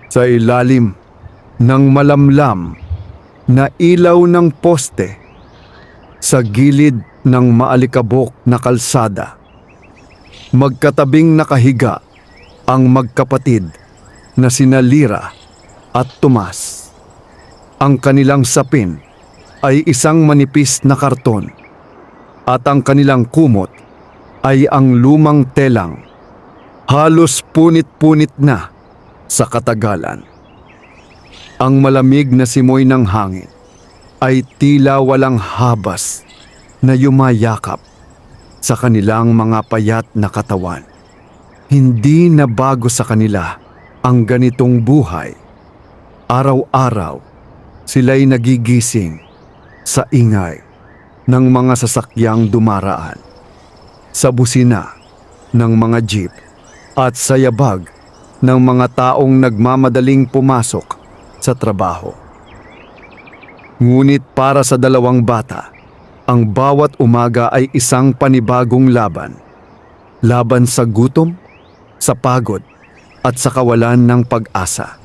Sa ilalim ng malamlam na ilaw ng poste, sa gilid ng maalikabok na kalsada, magkatabing nakahiga ang magkapatid na sina Lira at Tomas. Ang kanilang sapin ay isang manipis na karton at ang kanilang kumot ay ang lumang telang halos punit-punit na sa katagalan. Ang malamig na simoy ng hangin ay tila walang habas na yumayakap sa kanilang mga payat na katawan. Hindi na bago sa kanila ang ganitong buhay. Araw-araw sila'y nagigising sa ingay ng mga sasakyang dumaraan, sa busina ng mga jeep at sa yabag ng mga taong nagmamadaling pumasok sa trabaho. Ngunit para sa dalawang bata, ang bawat umaga ay isang panibagong laban. Laban sa gutom, sa pagod, at sa kawalan ng pag-asa.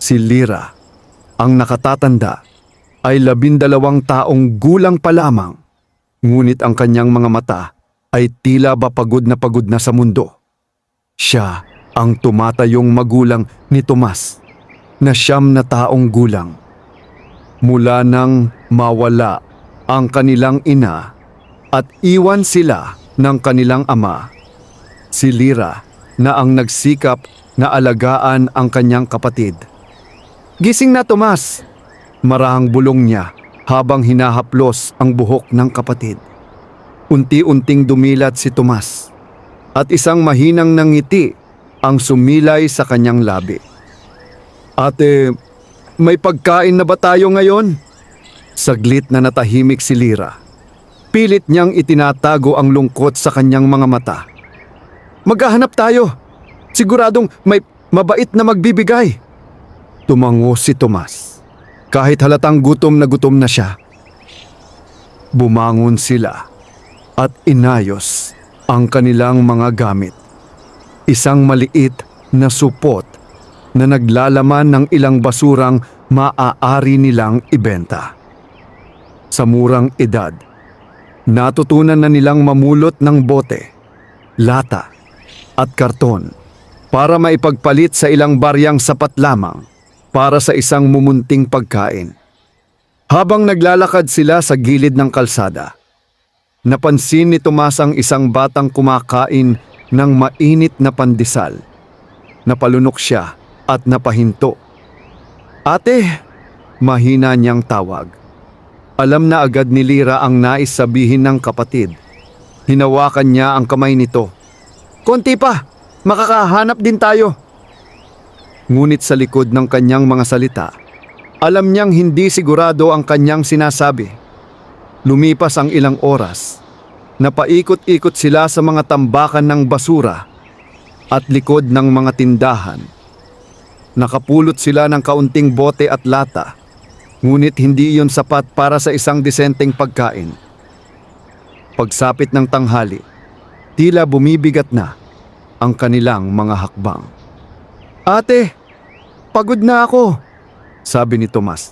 Si Lira, ang nakatatanda, ay 12 taong gulang pa lamang, ngunit ang kanyang mga mata ay tila ba pagod na sa mundo. Siya ang tumatayong magulang ni Tomas, na 9 na taong gulang. Mula nang mawala ang kanilang ina at iwan sila ng kanilang ama, si Lira na ang nagsikap na alagaan ang kanyang kapatid. "Gising na, Tomas!" marahang bulong niya habang hinahaplos ang buhok ng kapatid. Unti-unting dumilat si Tomas at isang mahinang ngiti ang sumilay sa kanyang labi. "Ate, may pagkain na ba tayo ngayon?" Saglit na natahimik si Lira. Pilit niyang itinatago ang lungkot sa kanyang mga mata. "Maghahanap tayo. Siguradong may mabait na magbibigay." Tumango si Tomas. Kahit halatang gutom na siya. Bumangon sila at inayos ang kanilang mga gamit. Isang maliit na supot na naglalaman ng ilang basurang maaari nilang ibenta. Sa murang edad, natutunan na nilang mamulot ng bote, lata at karton para maipagpalit sa ilang baryang sapat lamang para sa isang mumunting pagkain. Habang naglalakad sila sa gilid ng kalsada, napansin ni Tomas ang isang batang kumakain ng mainit na pandesal. Napalunok siya at napahinto. "Ate!" mahina niyang tawag. Alam na agad ni Lira ang nais sabihin ng kapatid. Hinawakan niya ang kamay nito. "Konti pa! Makakahanap din tayo!" Ngunit sa likod ng kanyang mga salita, alam niyang hindi sigurado ang kanyang sinasabi. Lumipas ang ilang oras. Napaikot-ikot sila sa mga tambakan ng basura at likod ng mga tindahan. Nakapulot sila ng kaunting bote at lata, ngunit hindi iyon sapat para sa isang disenteng pagkain. Pagsapit ng tanghali, tila bumibigat na ang kanilang mga hakbang. "Ate, pagod na ako," sabi ni Tomas.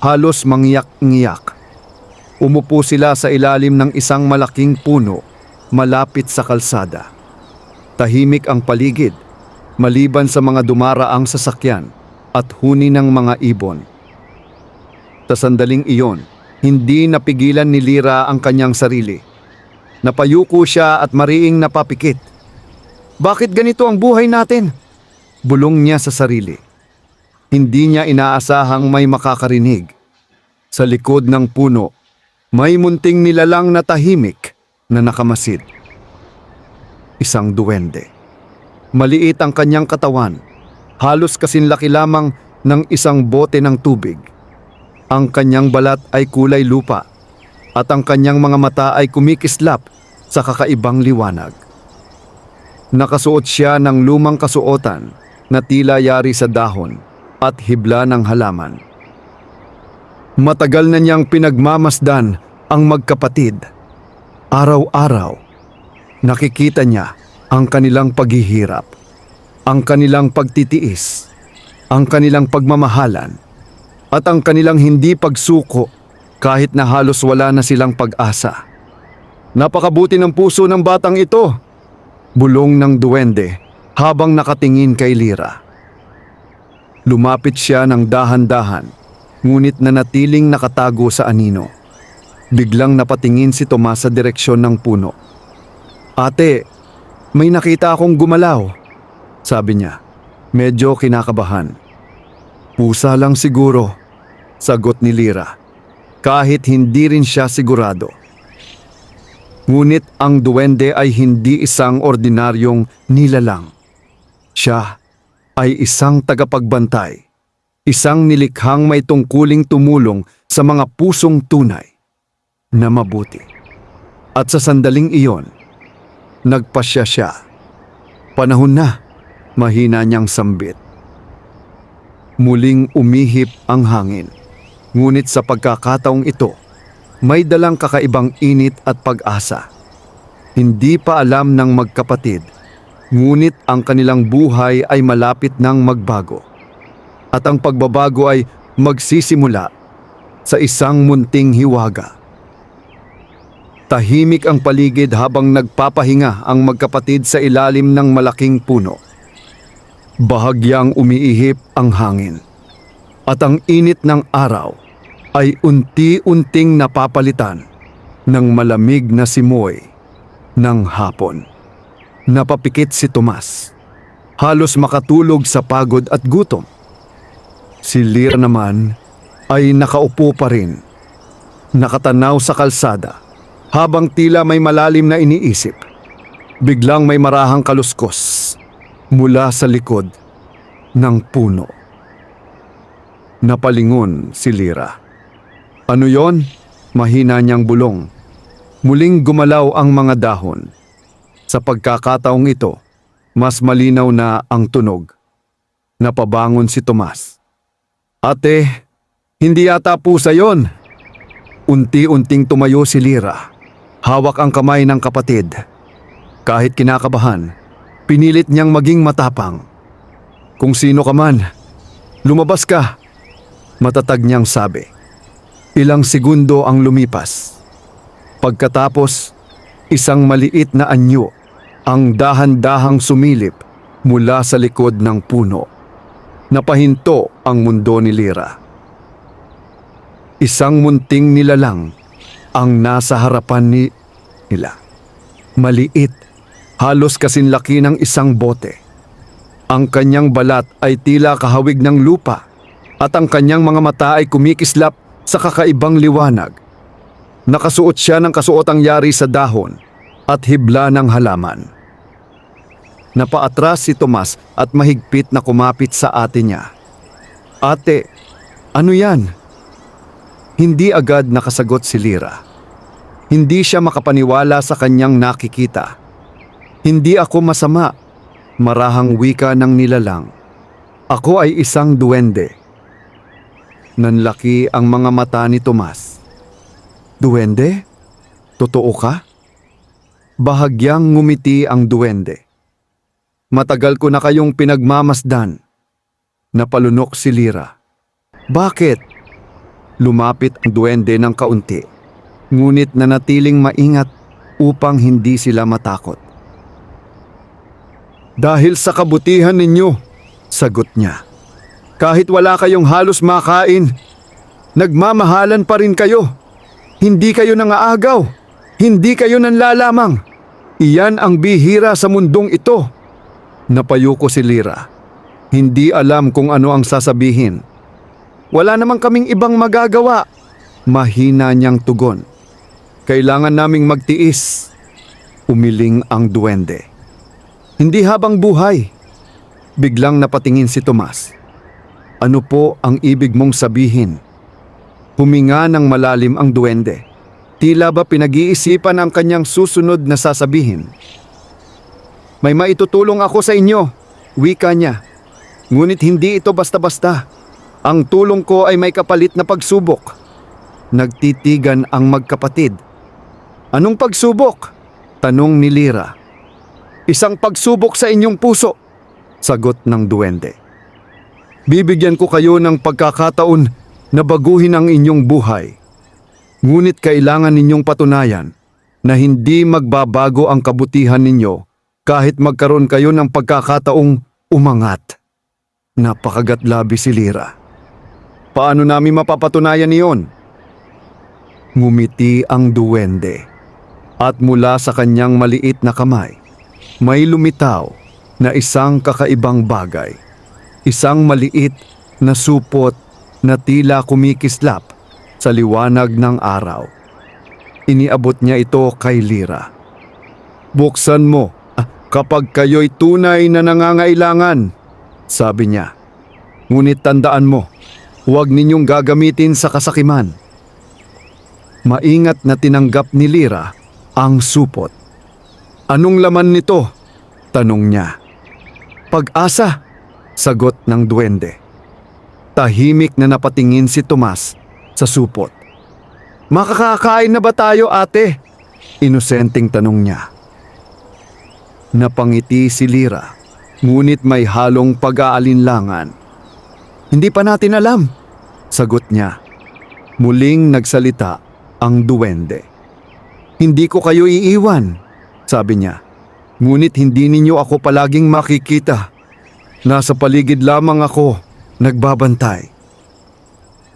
Halos mangyak-ngyak. Umupo sila sa ilalim ng isang malaking puno malapit sa kalsada. Tahimik ang paligid, maliban sa mga dumaraang sasakyan at huni ng mga ibon. Sa sandaling iyon, hindi napigilan ni Lira ang kanyang sarili. Napayuko siya at mariing napapikit. "Bakit ganito ang buhay natin?" bulong niya sa sarili. Hindi niya inaasahang may makakarinig. Sa likod ng puno, may munting nilalang na tahimik na nakamasid. Isang duwende. Maliit ang kanyang katawan, halos kasinlaki lamang ng isang bote ng tubig. Ang kanyang balat ay kulay lupa at ang kanyang mga mata ay kumikislap sa kakaibang liwanag. Nakasuot siya ng lumang kasuotan na tila yari sa dahon at hibla ng halaman. Matagal na niyang pinagmamasdan ang magkapatid. Araw-araw, nakikita niya ang kanilang paghihirap, ang kanilang pagtitiis, ang kanilang pagmamahalan at ang kanilang hindi pagsuko kahit na halos wala na silang pag-asa. Napakabuti ng puso ng batang ito, bulong ng duwende habang nakatingin kay Lyra. Lumapit siya ng dahan-dahan, ngunit nanatiling nakatago sa anino. Biglang napatingin si Tomas sa direksyon ng puno. "Ate, may nakita akong gumalaw," sabi niya. Medyo kinakabahan. "Pusa lang siguro," sagot ni Lyra, kahit hindi rin siya sigurado. Ngunit ang duwende ay hindi isang ordinaryong nilalang. Siya ay isang tagapagbantay, isang nilikhang may tungkuling tumulong sa mga pusong tunay na mabuti. At sa sandaling iyon, nagpasya siya. "Panahon na," mahina niyang sambit. Muling umihip ang hangin, ngunit sa pagkakataong ito, may dalang kakaibang init at pag-asa. Hindi pa alam ng magkapatid, ngunit ang kanilang buhay ay malapit nang magbago. At ang pagbabago ay magsisimula sa isang munting hiwaga. Tahimik ang paligid habang nagpapahinga ang magkapatid sa ilalim ng malaking puno. Bahagyang umiihip ang hangin, at ang init ng araw ay unti-unting napapalitan ng malamig na simoy ng hapon. Napapikit si Tomas, halos makatulog sa pagod at gutom. Si Lyra naman ay nakaupo pa rin, nakatanaw sa kalsada habang tila may malalim na iniisip. Biglang may marahang kaluskos mula sa likod ng puno. Napalingon si Lyra. "Ano yon?" mahina niyang bulong. Muling gumalaw ang mga dahon. Sa pagkakataong ito, mas malinaw na ang tunog. Napabangon si Tomas. "Ate, hindi yata pusa yon." Unti-unting tumayo si Lyra. Hawak ang kamay ng kapatid. Kahit kinakabahan, pinilit niyang maging matapang. "Kung sino ka man, lumabas ka," matatag niyang sabi. Ilang segundo ang lumipas. Pagkatapos, isang maliit na anyo ang dahan-dahang sumilip mula sa likod ng puno. Napahinto ang mundo ni Lyra. Isang munting nilalang ang nasa harapan nila. Maliit, halos kasinlaki ng isang bote. Ang kanyang balat ay tila kahawig ng lupa at ang kanyang mga mata ay kumikislap sa kakaibang liwanag. Nakasuot siya ng kasuotang yari sa dahon at hibla ng halaman. Napaatras si Tomas at mahigpit na kumapit sa ate niya. "Ate, ano yan?" Hindi agad nakasagot si Lyra. Hindi siya makapaniwala sa kanyang nakikita. "Hindi ako masama," marahang wika ng nilalang. "Ako ay isang duwende." Nanlaki ang mga mata ni Tomas. "Duwende? Totoo ka?" Bahagyang ngumiti ang duwende. "Matagal ko na kayong pinagmamasdan." Napalunok si Lyra. "Bakit?" Lumapit ang duwende ng kaunti, ngunit nanatiling maingat upang hindi sila matakot. "Dahil sa kabutihan ninyo," sagot niya. "Kahit wala kayong halos makain, nagmamahalan pa rin kayo. Hindi kayo nangaagaw, hindi kayo nanlalamang. Iyan ang bihira sa mundong ito." Napayuko si Lyra. Hindi alam kung ano ang sasabihin. "Wala namang kaming ibang magagawa," mahina niyang tugon. "Kailangan naming magtiis," umiling ang duwende. "Hindi habang buhay." Biglang napatingin si Tomas. "Ano po ang ibig mong sabihin?" Huminga ng malalim ang duwende. Tila ba pinag-iisipan ang kanyang susunod na sasabihin. "May maitutulong ako sa inyo," wika niya. "Ngunit hindi ito basta-basta. Ang tulong ko ay may kapalit na pagsubok." Nagtitigan ang magkapatid. "Anong pagsubok?" tanong ni Lyra. "Isang pagsubok sa inyong puso," sagot ng duwende. Bibigyan ko kayo ng pagkakataon na baguhin ang inyong buhay. Ngunit kailangan ninyong patunayan na hindi magbabago ang kabutihan ninyo kahit magkaroon kayo ng pagkakataong umangat. Napakagatlabi si Lyra. Paano namin mapapatunayan iyon? Ngumiti ang duwende at mula sa kanyang maliit na kamay, may lumitaw na isang kakaibang bagay. Isang maliit na supot na tila kumikislap sa liwanag ng araw. Iniabot niya ito kay Lyra. Buksan mo kapag kayo'y tunay na nangangailangan, sabi niya. Ngunit tandaan mo, huwag ninyong gagamitin sa kasakiman. Maingat na tinanggap ni Lyra ang supot. Anong laman nito? Tanong niya. Pag-asa, sagot ng duwende. Tahimik na napatingin si Tomas sa supot. Makakakain na ba tayo, ate? Inosenteng tanong niya. Napangiti si Lyra, ngunit may halong pag-aalinlangan. Hindi pa natin alam, sagot niya. Muling nagsalita ang duwende. Hindi ko kayo iiwan, sabi niya. Ngunit hindi ninyo ako palaging makikita. Nasa paligid lamang ako, nagbabantay.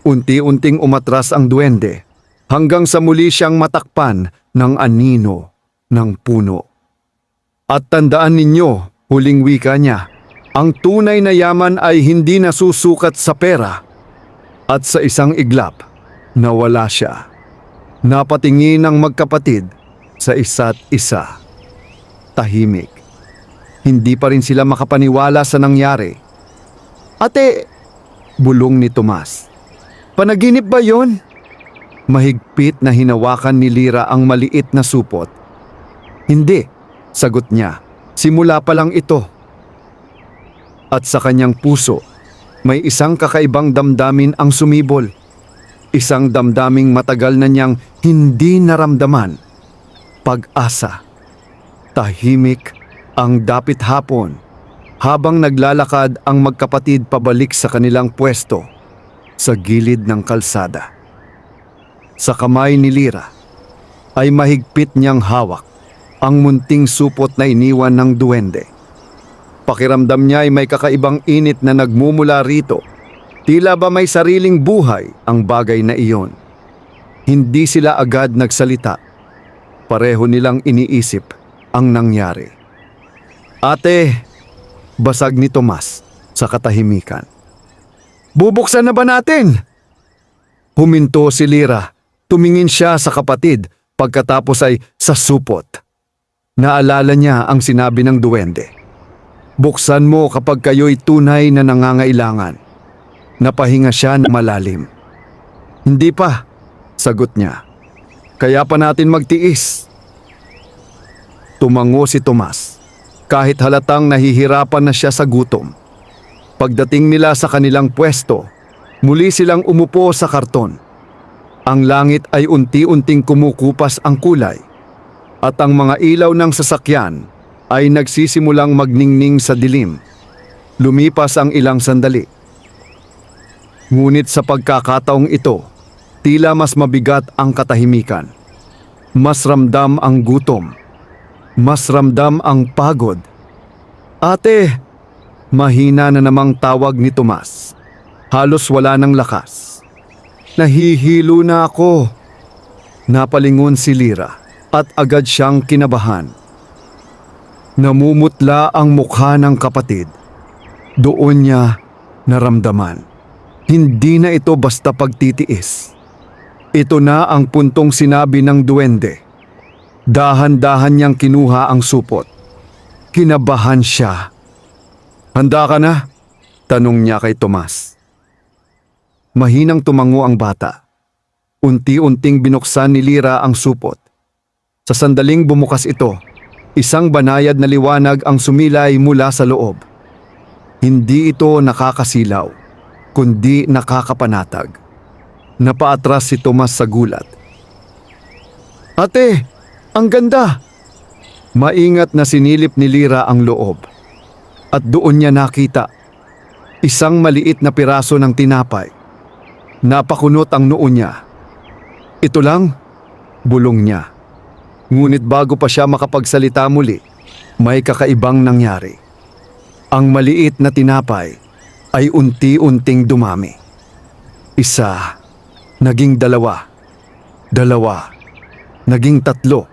Unti-unting umatras ang duwende hanggang sa muli siyang matakpan ng anino ng puno. At tandaan ninyo, huling wika niya, ang tunay na yaman ay hindi nasusukat sa pera. At sa isang iglap, nawala siya. Napatingin ang magkapatid sa isa't isa. Tahimik. Hindi pa rin sila makapaniwala sa nangyari. Ate, bulong ni Tomas. Panaginip ba yon? Mahigpit na hinawakan ni Lyra ang maliit na supot. Hindi, sagot niya. Simula pa lang ito. At sa kanyang puso, may isang kakaibang damdamin ang sumibol. Isang damdaming matagal na niyang hindi naramdaman. Pag-asa. Tahimik ang dapit hapon habang naglalakad ang magkapatid pabalik sa kanilang pwesto sa gilid ng kalsada. Sa kamay ni Lyra ay mahigpit niyang hawak ang munting supot na iniwan ng duwende. Pakiramdam niya ay may kakaibang init na nagmumula rito. Tila ba may sariling buhay ang bagay na iyon. Hindi sila agad nagsalita. Pareho nilang iniisip ang nangyari. Ate, basag ni Tomas sa katahimikan. Bubuksan na ba natin? Huminto si Lyra. Tumingin siya sa kapatid pagkatapos ay sa supot. Naalala niya ang sinabi ng duwende. Buksan mo kapag kayo'y tunay na nangangailangan. Napahinga siya ng malalim. Hindi pa, sagot niya. Kaya pa natin magtiis. Tumango si Tomas, kahit halatang nahihirapan na siya sa gutom. Pagdating nila sa kanilang pwesto, muli silang umupo sa karton. Ang langit ay unti-unting kumukupas ang kulay, at ang mga ilaw ng sasakyan ay nagsisimulang magningning sa dilim. Lumipas ang ilang sandali. Ngunit sa pagkakataong ito, tila mas mabigat ang katahimikan. Mas ramdam ang gutom. Mas ramdam ang pagod. Ate, mahina na namang tawag ni Tomas. Halos wala ng lakas. Nahihilo na ako. Napalingon si Lyra at agad siyang kinabahan. Namumutla ang mukha ng kapatid. Doon niya naramdaman. Hindi na ito basta pagtitiis. Ito na ang puntong sinabi ng duwende. Dahan-dahan niyang kinuha ang supot. Kinabahan siya. Handa ka na? Tanong niya kay Tomas. Mahinang tumango ang bata. Unti-unting binuksan ni Lyra ang supot. Sa sandaling bumukas ito, isang banayad na liwanag ang sumilay mula sa loob. Hindi ito nakakasilaw, kundi nakakapanatag. Napaatras si Tomas sa gulat. Ate, ang ganda! Maingat na sinilip ni Lyra ang loob. At doon niya nakita Isang maliit na piraso ng tinapay. Napakunot ang noo niya. Ito lang, bulong niya. Ngunit bago pa siya makapagsalita muli, may kakaibang nangyari. Ang maliit na tinapay ay unti-unting dumami. Isa, naging dalawa. Dalawa, naging tatlo.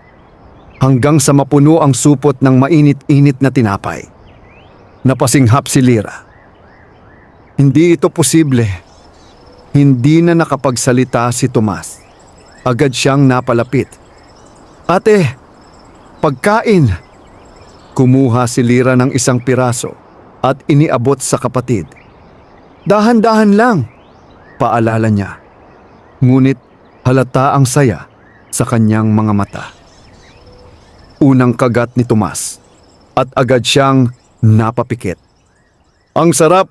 Hanggang sa mapuno ang supot ng mainit-init na tinapay. Napasinghap si Lyra. Hindi ito posible. Hindi na nakapagsalita si Tomas. Agad siyang napalapit. Ate, pagkain! Kumuha si Lyra ng isang piraso at iniabot sa kapatid. Dahan-dahan lang, paalala niya. Ngunit halata ang saya sa kanyang mga mata. Unang kagat ni Tomas at agad siyang napapikit. Ang sarap,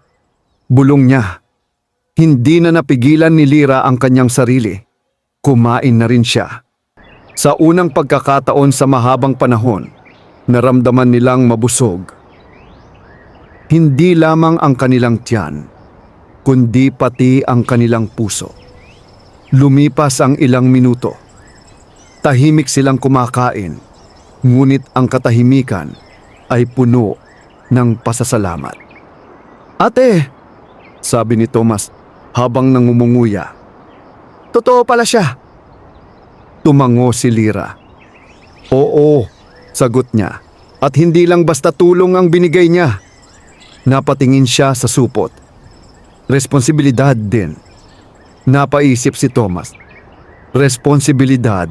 bulong niya. Hindi na napigilan ni Lyra ang kanyang sarili. Kumain na rin siya. Sa unang pagkakataon sa mahabang panahon, naramdaman nilang mabusog. Hindi lamang ang kanilang tiyan, kundi pati ang kanilang puso. Lumipas ang ilang minuto. Tahimik silang kumakain, ngunit ang katahimikan ay puno ng pasasalamat. Ate, sabi ni Tomas habang nangumunguya. Totoo pala siya. Tumango si Lyra. Oo, sagot niya. At hindi lang basta tulong ang binigay niya. Napatingin siya sa supot. Responsibilidad din. Napaisip si Tomas. Responsibilidad.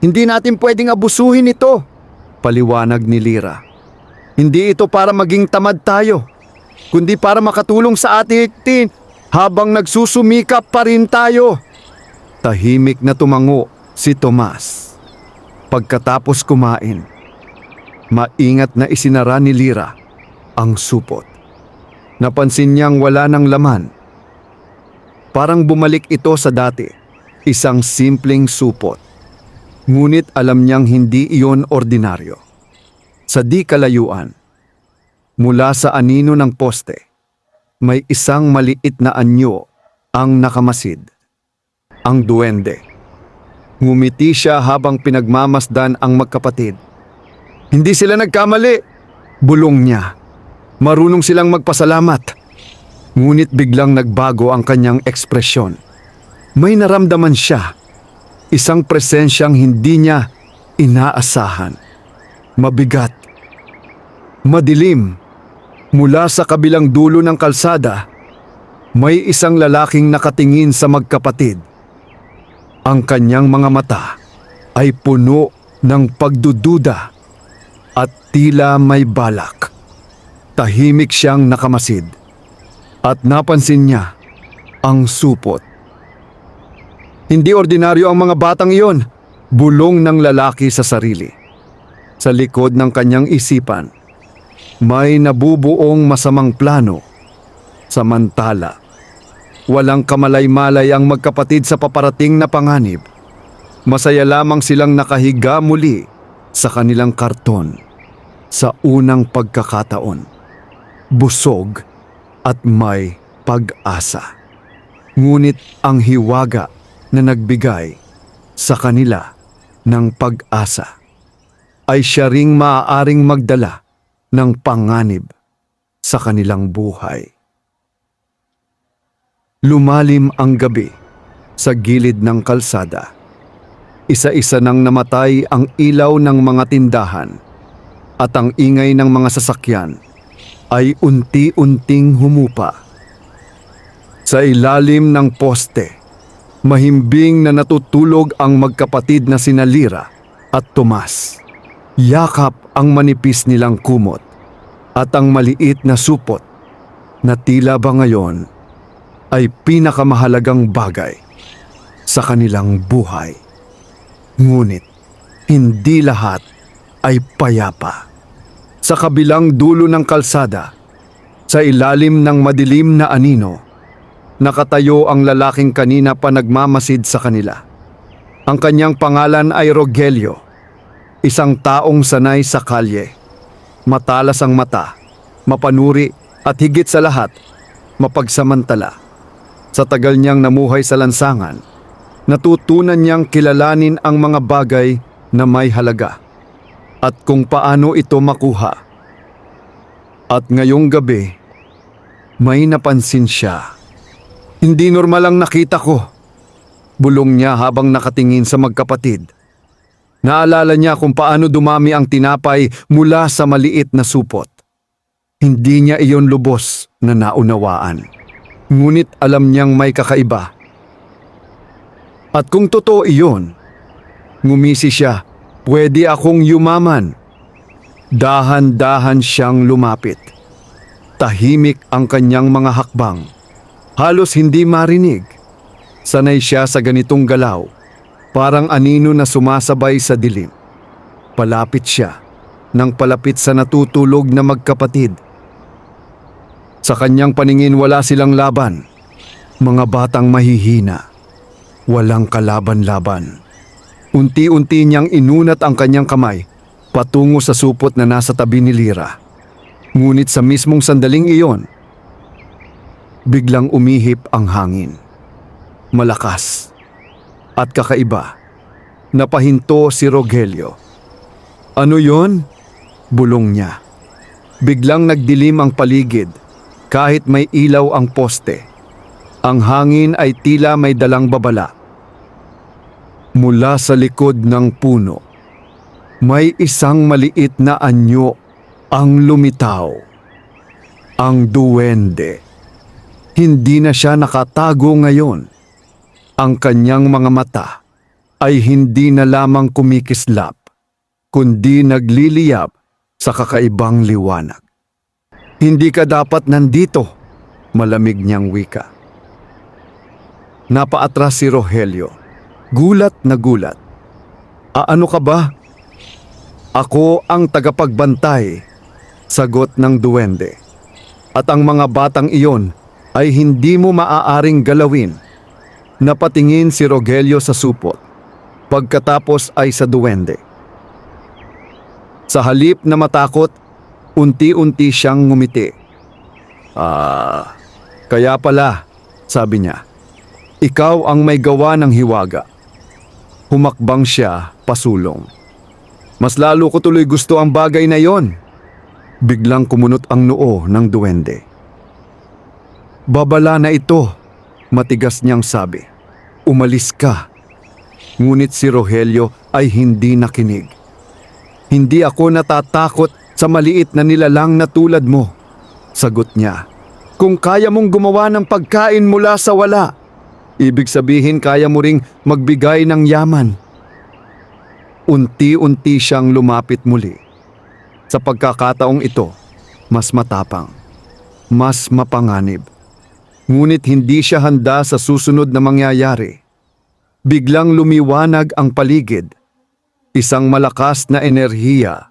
Hindi natin pwedeng abusuhin ito, paliwanag ni Lyra. Hindi ito para maging tamad tayo, kundi para makatulong sa atin habang nagsusumikap pa rin tayo. Tahimik na tumango si Tomas. Pagkatapos kumain, maingat na isinara ni Lyra ang supot. Napansin niyang wala ng laman. Parang bumalik ito sa dati, isang simpleng supot. Ngunit alam niyang hindi iyon ordinaryo. Sa di kalayuan, mula sa anino ng poste, may isang maliit na anyo ang nakamasid. Ang duwende. Ngumiti siya habang pinagmamasdan ang magkapatid. Hindi sila nagkamali, bulong niya. Marunong silang magpasalamat. Ngunit biglang nagbago ang kanyang ekspresyon. May naramdaman siya. Isang presensyang hindi niya inaasahan. Mabigat. Madilim. Mula sa kabilang dulo ng kalsada, may isang lalaking nakatingin sa magkapatid. Ang kanyang mga mata ay puno ng pagdududa at tila may balak. Tahimik siyang nakamasid at napansin niya ang supot. Hindi ordinaryo ang mga batang iyon, bulong ng lalaki sa sarili. Sa likod ng kanyang isipan, may nabubuong masamang plano. Samantala, walang kamalay-malay ang magkapatid sa paparating na panganib. Masaya lamang silang nakahiga muli sa kanilang karton sa unang pagkakataon. Busog at may pag-asa. Ngunit ang hiwaga na nagbigay sa kanila ng pag-asa ay siya ring maaaring magdala ng panganib sa kanilang buhay. Lumalim ang gabi sa gilid ng kalsada. Isa-isa nang namatay ang ilaw ng mga tindahan at ang ingay ng mga sasakyan ay unti-unting humupa. Sa ilalim ng poste, mahimbing na natutulog ang magkapatid na sina Lyra at Tomas. Yakap ang manipis nilang kumot at ang maliit na supot na tila ba ngayon ay pinakamahalagang bagay sa kanilang buhay. Ngunit hindi lahat ay payapa. Sa kabilang dulo ng kalsada, sa ilalim ng madilim na anino, nakatayo ang lalaking kanina pa nagmamasid sa kanila. Ang kanyang pangalan ay Rogelio, isang taong sanay sa kalye. Matalas ang mata, mapanuri At higit sa lahat, mapagsamantala. Sa tagal niyang namuhay sa lansangan, natutunan niyang kilalanin ang mga bagay na may halaga at kung paano ito makuha. At ngayong gabi, may napansin siya. Hindi normal ang nakita ko. Bulong niya habang nakatingin sa magkapatid. Naalala niya kung paano dumami ang tinapay mula sa maliit na supot. Hindi niya iyon lubos na naunawaan. Ngunit alam niyang may kakaiba. At kung totoo iyon, ngumisi siya, pwede akong yumaman. Dahan-dahan siyang lumapit. Tahimik ang kanyang mga hakbang. Halos hindi marinig. Sanay siya sa ganitong galaw. Parang anino na sumasabay sa dilim. Palapit siya nang palapit sa natutulog na magkapatid. Sa kanyang paningin wala silang laban. Mga batang mahihina. Walang kalaban-laban. Unti-unti niyang inunat ang kanyang kamay patungo sa supot na nasa tabi ni Lyra. Ngunit sa mismong sandaling iyon, biglang umihip ang hangin. Malakas at kakaiba. Napahinto si Rogelio. Ano yon? Bulong niya. Biglang nagdilim ang paligid kahit may ilaw ang poste. Ang hangin ay tila may dalang babala. Mula sa likod ng puno, may isang maliit na anyo ang lumitaw. Ang duwende. Hindi na siya nakatago ngayon. Ang kanyang mga mata ay hindi na lamang kumikislap, kundi nagliliyab sa kakaibang liwanag. Hindi ka dapat nandito, malamig niyang wika. Napaatras si Rogelio, gulat na gulat. Ano ka ba? Ako ang tagapagbantay, sagot ng duwende. At ang mga batang iyon ay hindi mo maaaring galawin. Napatingin si Rogelio sa supot, pagkatapos ay sa duwende. Sa halip na matakot, unti-unti siyang ngumiti. Kaya pala, sabi niya, ikaw ang may gawa ng hiwaga. Humakbang siya pasulong. Mas lalo ko tuloy gusto ang bagay na yon. Biglang kumunot ang noo ng duwende. Babala na ito, matigas niyang sabi. Umalis ka. Ngunit si Rogelio ay hindi nakinig. Hindi ako natatakot sa maliit na nilalang na tulad mo, sagot niya. Kung kaya mong gumawa ng pagkain mula sa wala, ibig sabihin kaya mo ring magbigay ng yaman. Unti-unti siyang lumapit muli. Sa pagkakataong ito, mas matapang, mas mapanganib. Ngunit hindi siya handa sa susunod na mangyayari. Biglang lumiwanag ang paligid. Isang malakas na enerhiya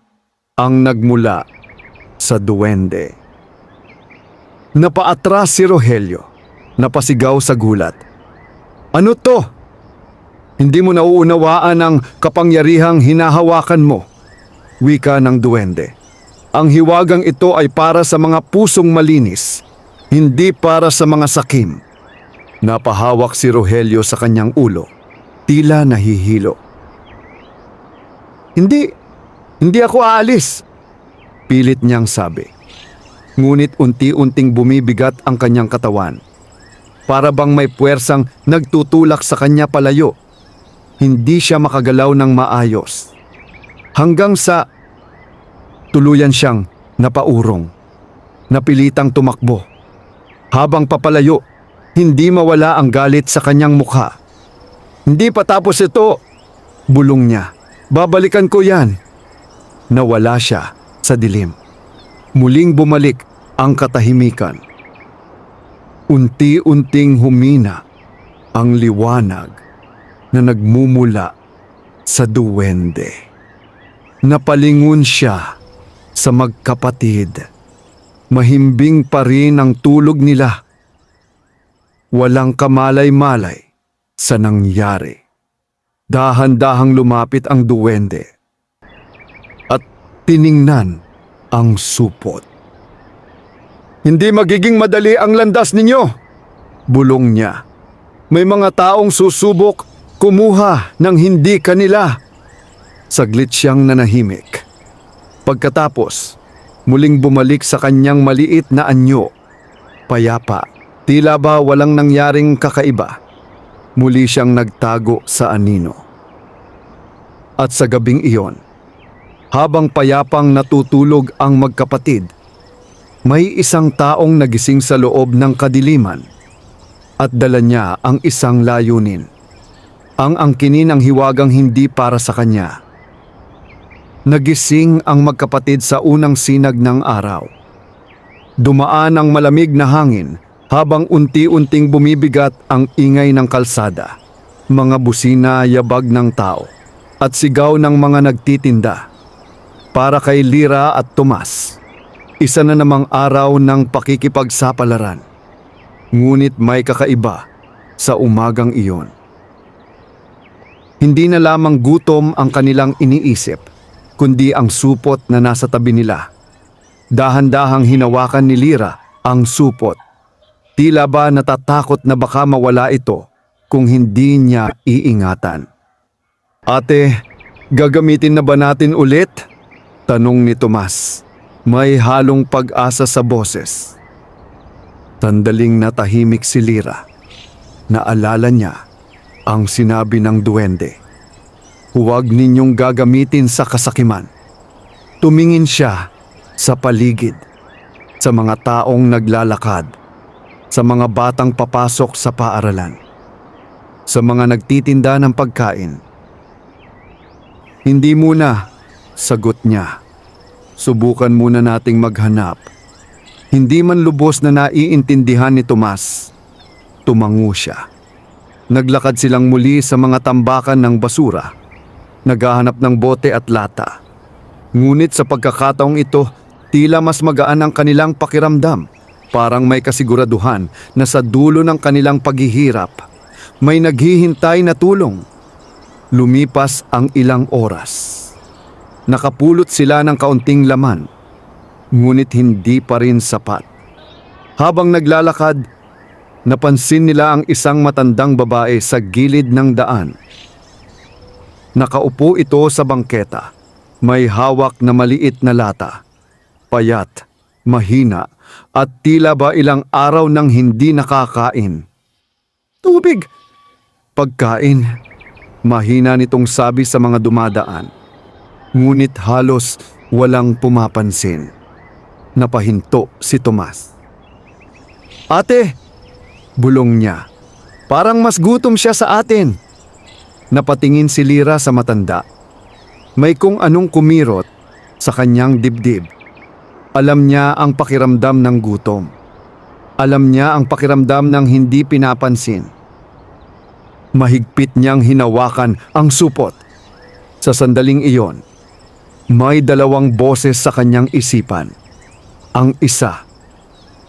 ang nagmula sa duwende. Napaatras si Rogelio, napasigaw sa gulat. Ano to? Hindi mo nauunawaan ang kapangyarihang hinahawakan mo, wika ng duwende. Ang hiwagang ito ay para sa mga pusong malinis, hindi para sa mga sakim. Napahawak si Rogelio sa kanyang ulo, tila nahihilo. Hindi ako aalis, pilit niyang sabi. Ngunit unti-unting bumibigat ang kanyang katawan. Para bang may puwersang nagtutulak sa kanya palayo. Hindi siya makagalaw ng maayos. Hanggang sa tuluyan siyang napaurong. Napilitang tumakbo. Habang papalayo, hindi mawala ang galit sa kanyang mukha. Hindi pa tapos ito, bulong niya. Babalikan ko yan. Nawala siya sa dilim. Muling bumalik ang katahimikan. Unti-unting humina ang liwanag na nagmumula sa duwende. Napalingon siya sa magkapatid. Mahimbing pa rin ang tulog nila. Walang kamalay-malay sa nangyari. Dahan-dahang lumapit ang duwende at tiningnan ang supot. Hindi magiging madali ang landas ninyo, bulong niya. May mga taong susubok kumuha ng hindi kanila. Saglit siyang nanahimik. Pagkatapos, muling bumalik sa kanyang maliit na anyo. Payapa, tila ba walang nangyaring kakaiba. Muli siyang nagtago sa anino. At sa gabing iyon, habang payapang natutulog ang magkapatid, may isang taong nagising sa loob ng kadiliman at dala niya ang isang layunin. Ang angkinin ng hiwagang hindi para sa kanya. Nagising ang magkapatid sa unang sinag ng araw. Dumaan ang malamig na hangin habang unti-unting bumibigat ang ingay ng kalsada, mga busina, yabag ng tao, at sigaw ng mga nagtitinda. Para kay Lira at Tomas, isa na namang araw ng pakikipagsapalaran. Ngunit may kakaiba sa umagang iyon. Hindi na lamang gutom ang kanilang iniisip, kundi ang supot na nasa tabi nila. Dahan-dahang hinawakan ni Lira ang supot. Tila ba natatakot na baka mawala ito kung hindi niya iingatan. Ate, gagamitin na ba natin ulit? Tanong ni Tomas. May halong pag-asa sa boses. Sandaling natahimik si Lira. Naalala niya ang sinabi ng duwende. Huwag ninyong gagamitin sa kasakiman. Tumingin siya sa paligid, sa mga taong naglalakad, sa mga batang papasok sa paaralan, sa mga nagtitinda ng pagkain. Hindi muna, sagot niya. Subukan muna nating maghanap. Hindi man lubos na naiintindihan ni Tomas, tumango siya. Naglakad silang muli sa mga tambakan ng basura, naghahanap ng bote at lata. Ngunit sa pagkakataong ito, tila mas magaan ang kanilang pakiramdam. Parang may kasiguraduhan na sa dulo ng kanilang paghihirap, may naghihintay na tulong. Lumipas ang ilang oras. Nakapulot sila ng kaunting laman, ngunit hindi pa rin sapat. Habang naglalakad, napansin nila ang isang matandang babae sa gilid ng daan. Nakaupo ito sa bangketa, may hawak na maliit na lata. Payat, mahina, at tila ba ilang araw nang hindi nakakain. Tubig! Pagkain, mahina nitong sabi sa mga dumadaan. Ngunit halos walang pumapansin. Napahinto si Tomas. Ate! Bulong niya. Parang mas gutom siya sa atin. Napatingin si Lira sa matanda. May kung anong kumirot sa kanyang dibdib. Alam niya ang pakiramdam ng gutom. Alam niya ang pakiramdam ng hindi pinapansin. Mahigpit niyang hinawakan ang supot. Sa sandaling iyon, may dalawang boses sa kanyang isipan. Ang isa,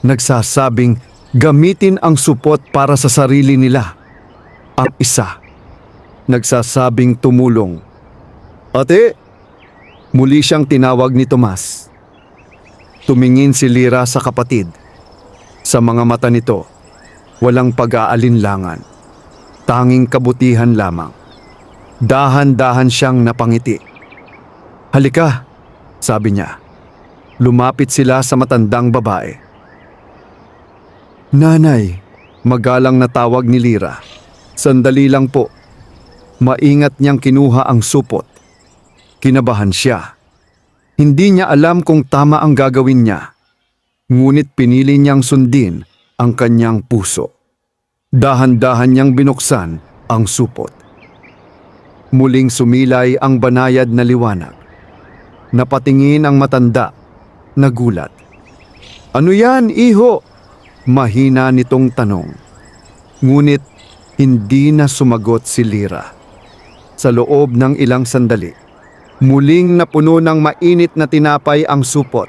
nagsasabing gamitin ang supot para sa sarili nila. Ang isa, nagsasabing tumulong. Ate! Muli siyang tinawag ni Tomas. Tumingin si Lira sa kapatid. Sa mga mata nito, walang pag-aalinlangan. Tanging kabutihan lamang. Dahan-dahan siyang napangiti. Halika, sabi niya. Lumapit sila sa matandang babae. Nanay, magalang na tawag ni Lira. Sandali lang po. Maingat niyang kinuha ang supot. Kinabahan siya. Hindi niya alam kung tama ang gagawin niya. Ngunit pinili niyang sundin ang kanyang puso. Dahan-dahan niyang binuksan ang supot. Muling sumilay ang banayad na liwanag. Napatingin ang matanda, nagulat. Ano yan, iho? Mahina nitong tanong. Ngunit hindi na sumagot si Lira. Sa loob ng ilang sandali, muling napuno ng mainit na tinapay ang supot.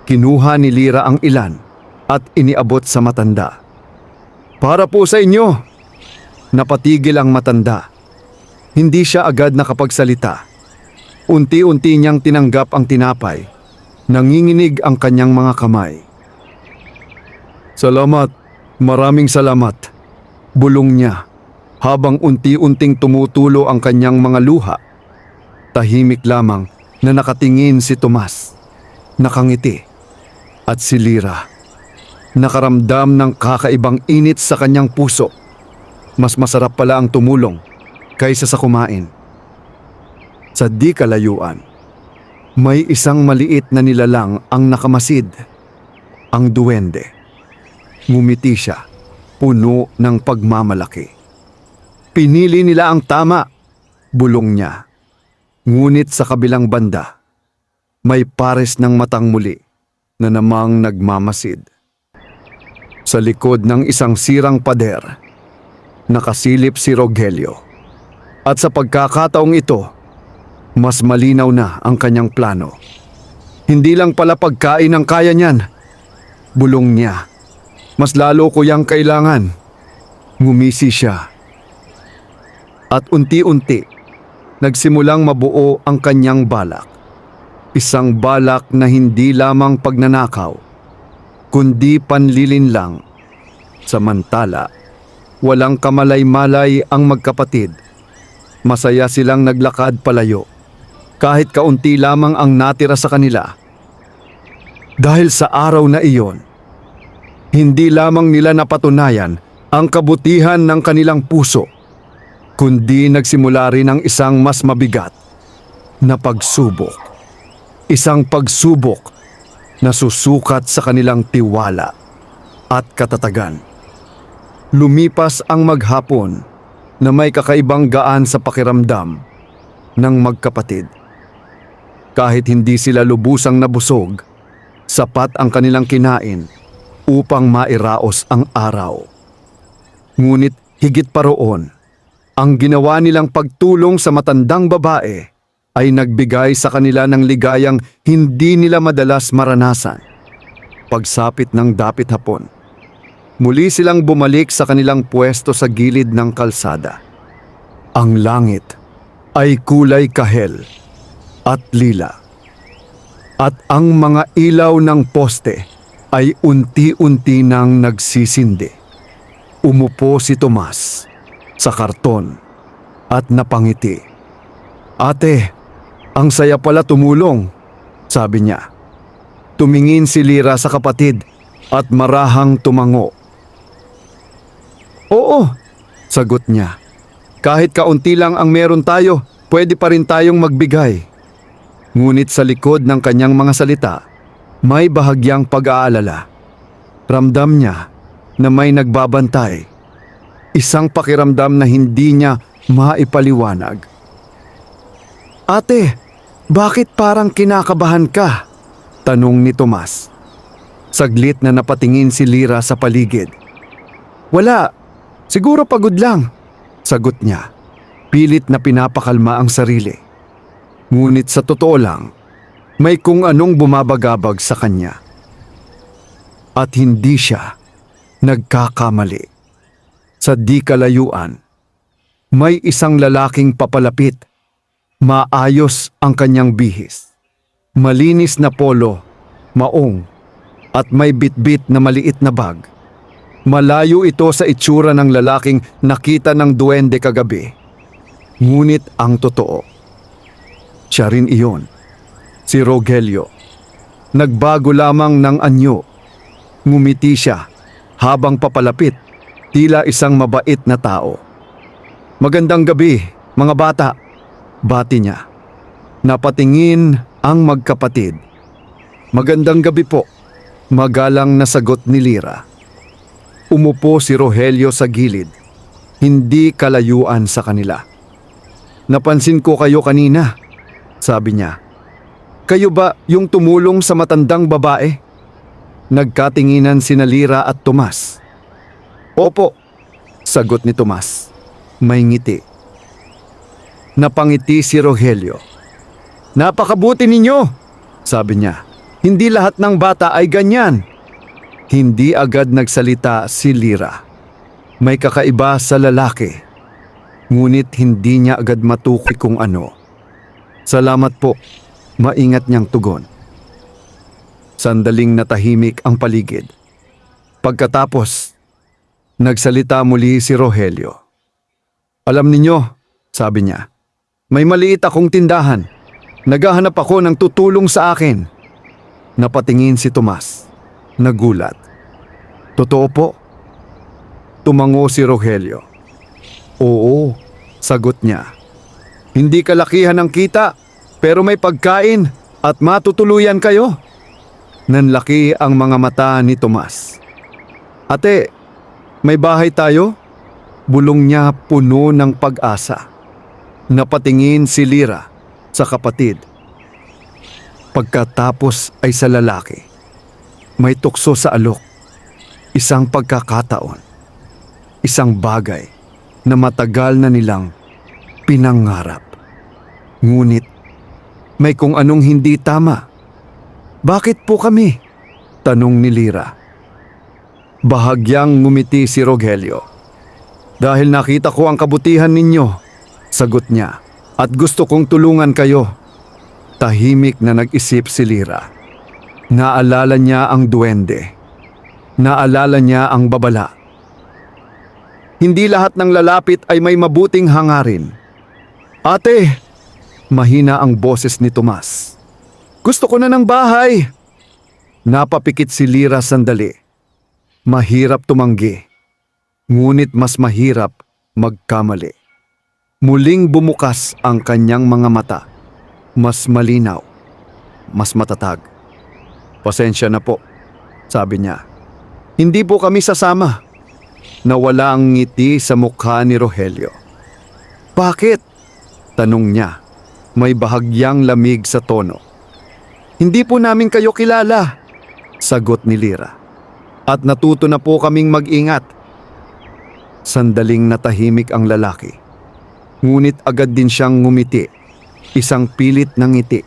Kinuha ni Lira ang ilan at iniabot sa matanda. Para po sa inyo. Napatigil ang matanda. Hindi siya agad nakapagsalita. Unti-unti niyang tinanggap ang tinapay. Nanginginig ang kanyang mga kamay. Salamat, maraming salamat. Bulong niya habang unti-unting tumutulo ang kanyang mga luha. Tahimik lamang na nakatingin si Tomas, nakangiti, at si Lira. Nakaramdam ng kakaibang init sa kanyang puso. Mas masarap pala ang tumulong kaysa sa kumain. Sa di kalayuan, may isang maliit na nilalang ang nakamasid, ang duwende. Ngumiti siya, puno ng pagmamalaki. Pinili nila ang tama, bulong niya. Ngunit sa kabilang banda, may pares ng matang muli na namang nagmamasid. Sa likod ng isang sirang pader, nakasilip si Rogelio. At sa pagkakataong ito, mas malinaw na ang kanyang plano. Hindi lang pala pagkain ang kaya niyan, bulong niya. Mas lalo ko yang kailangan. Ngumisi siya. At unti-unti, nagsimulang mabuo ang kanyang balak. Isang balak na hindi lamang pagnanakaw, kundi panlilinlang. Samantala, walang kamalay-malay ang magkapatid. Masaya silang naglakad palayo, kahit kaunti lamang ang natira sa kanila. Dahil sa araw na iyon, hindi lamang nila napatunayan ang kabutihan ng kanilang puso, kundi nagsimula rin ang isang mas mabigat na pagsubok. Isang pagsubok na susukat sa kanilang tiwala at katatagan. Lumipas ang maghapon na may kakaibang gaan sa pakiramdam ng magkapatid. Kahit hindi sila lubusang nabusog, sapat ang kanilang kinain upang mairaos ang araw. Ngunit higit pa roon, ang ginawa nilang pagtulong sa matandang babae ay nagbigay sa kanila ng ligayang hindi nila madalas maranasan. Pagsapit ng dapit hapon, muli silang bumalik sa kanilang pwesto sa gilid ng kalsada. Ang langit ay kulay kahel at lila. At ang mga ilaw ng poste ay unti-unti nang nagsisindi. Umupo si Tomas sa karton at napangiti. Ate, ang saya pala tumulong, sabi niya. Tumingin si Lira sa kapatid at marahang tumango. Oo, sagot niya. Kahit kaunti lang ang meron tayo, pwede pa rin tayong magbigay. Ngunit sa likod ng kanyang mga salita, may bahagyang pag-aalala. Ramdam niya na may nagbabantay. Isang pakiramdam na hindi niya maipaliwanag. Ate, bakit parang kinakabahan ka? Tanong ni Tomas. Saglit na napatingin si Lira sa paligid. Wala, siguro pagod lang, sagot niya. Pilit na pinapakalma ang sarili. Ngunit sa totoo lang, may kung anong bumabagabag sa kanya. At hindi siya nagkakamali. Sa di kalayuan, may isang lalaking papalapit. Maayos ang kanyang bihis. Malinis na polo, maong, at may bitbit na maliit na bag. Malayo ito sa itsura ng lalaking nakita ng duwende kagabi. Ngunit ang totoo, siya rin iyon. Si Rogelio. Nagbago lamang ng anyo. Ngumiti siya habang papalapit, tila isang mabait na tao. Magandang gabi, mga bata, bati niya. Napatingin ang magkapatid. Magandang gabi po, magalang na sagot ni Lira. Umupo si Rogelio sa gilid, hindi kalayuan sa kanila. Napansin ko kayo kanina, sabi niya. Kayo ba yung tumulong sa matandang babae? Nagkatinginan sina Lira at Tomas. Opo, sagot ni Tomas. May ngiti. Napangiti si Rogelio. Napakabuti ninyo, sabi niya. Hindi lahat ng bata ay ganyan. Hindi agad nagsalita si Lira. May kakaiba sa lalaki. Ngunit hindi niya agad matukoy kung ano. Salamat po. Maingat niyang tugon. Sandaling natahimik ang paligid. Pagkatapos, nagsalita muli si Rogelio. Alam ninyo, sabi niya, may maliit akong tindahan. Naghahanap ako ng tutulong sa akin. Napatingin si Tomas. Nagulat. Totoo po? Tumango si Rogelio. Oo, sagot niya. Hindi kalakihan ng kita, pero may pagkain at matutuluyan kayo. Nanlaki ang mga mata ni Tomas. Ate, may bahay tayo? Bulong niya puno ng pag-asa. Napatingin si Lira sa kapatid. Pagkatapos ay sa lalaki. May tukso sa alok. Isang pagkakataon. Isang bagay na matagal na nilang pinangarap. Ngunit may kung anong hindi tama. Bakit po kami? Tanong ni Lira. Bahagyang ngumiti si Rogelio. Dahil nakita ko ang kabutihan ninyo, sagot niya, at gusto kong tulungan kayo. Tahimik na nag-isip si Lira. Naalala niya ang duwende. Naalala niya ang babala. Hindi lahat ng lalapit ay may mabuting hangarin. Ate, mahina ang boses ni Tomas. Gusto ko na ng bahay. Napapikit si Lira sandali. Mahirap tumanggi, ngunit mas mahirap magkamali. Muling bumukas ang kanyang mga mata. Mas malinaw, mas matatag. Pasensya na po, sabi niya. Hindi po kami sasama. Nawala ang ngiti sa mukha ni Rogelio. Bakit? Tanong niya. May bahagyang lamig sa tono. Hindi po namin kayo kilala, sagot ni Lira. At natuto na po kaming mag-ingat. Sandaling natahimik ang lalaki. Ngunit agad din siyang ngumiti. Isang pilit ng ngiti.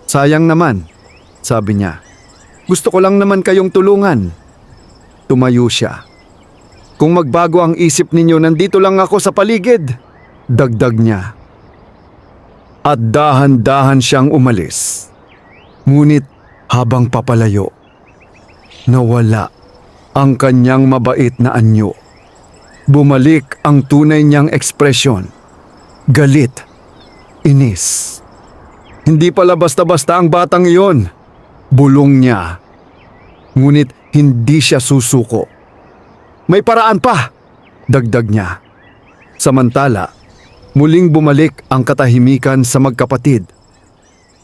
Sayang naman, sabi niya. Gusto ko lang naman kayong tulungan. Tumayo siya. Kung magbago ang isip ninyo, nandito lang ako sa paligid. Dagdag niya. At dahan-dahan siyang umalis. Ngunit habang papalayo, nawala ang kanyang mabait na anyo. Bumalik ang tunay niyang ekspresyon. Galit. Inis. Hindi pala basta-basta ang batang iyon. Bulong niya. Ngunit hindi siya susuko. May paraan pa, dagdag niya. Samantala, muling bumalik ang katahimikan sa magkapatid.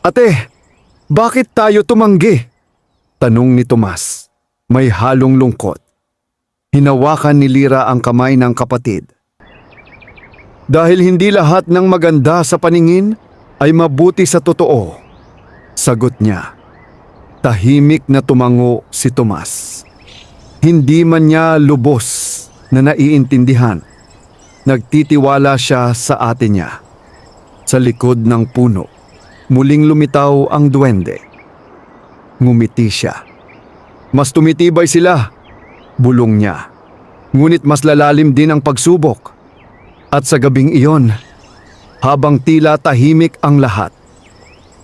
Ate, bakit tayo tumanggi? Tanong ni Tomas. May halong lungkot. Hinawakan ni Lira ang kamay ng kapatid. Dahil hindi lahat ng maganda sa paningin ay mabuti sa totoo, sagot niya. Tahimik na tumango si Tomas. Hindi man niya lubos na naiintindihan. Nagtitiwala siya sa ate niya. Sa likod ng puno, muling lumitaw ang duwende. Ngumiti siya. Mas tumitibay sila, bulong niya. Ngunit mas lalalim din ang pagsubok. At sa gabing iyon, habang tila tahimik ang lahat,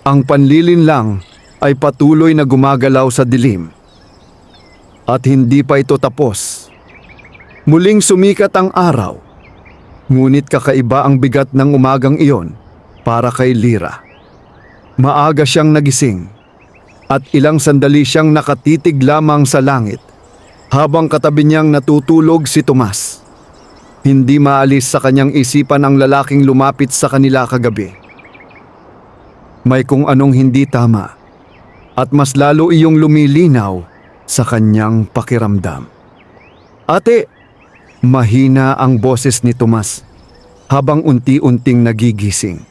ang panlilin lang ay patuloy na gumagalaw sa dilim. At hindi pa ito tapos. Muling sumikat ang araw. Ngunit kakaiba ang bigat ng umagang iyon para kay Lira. Maaga siyang nagising at ilang sandali siyang nakatitig lamang sa langit habang katabi niyang natutulog si Tomas. Hindi maalis sa kanyang isipan ang lalaking lumapit sa kanila kagabi. May kung anong hindi tama at mas lalo iyong lumilinaw sa kanyang pakiramdam. Ate, mahina ang boses ni Tomas habang unti-unting nagigising.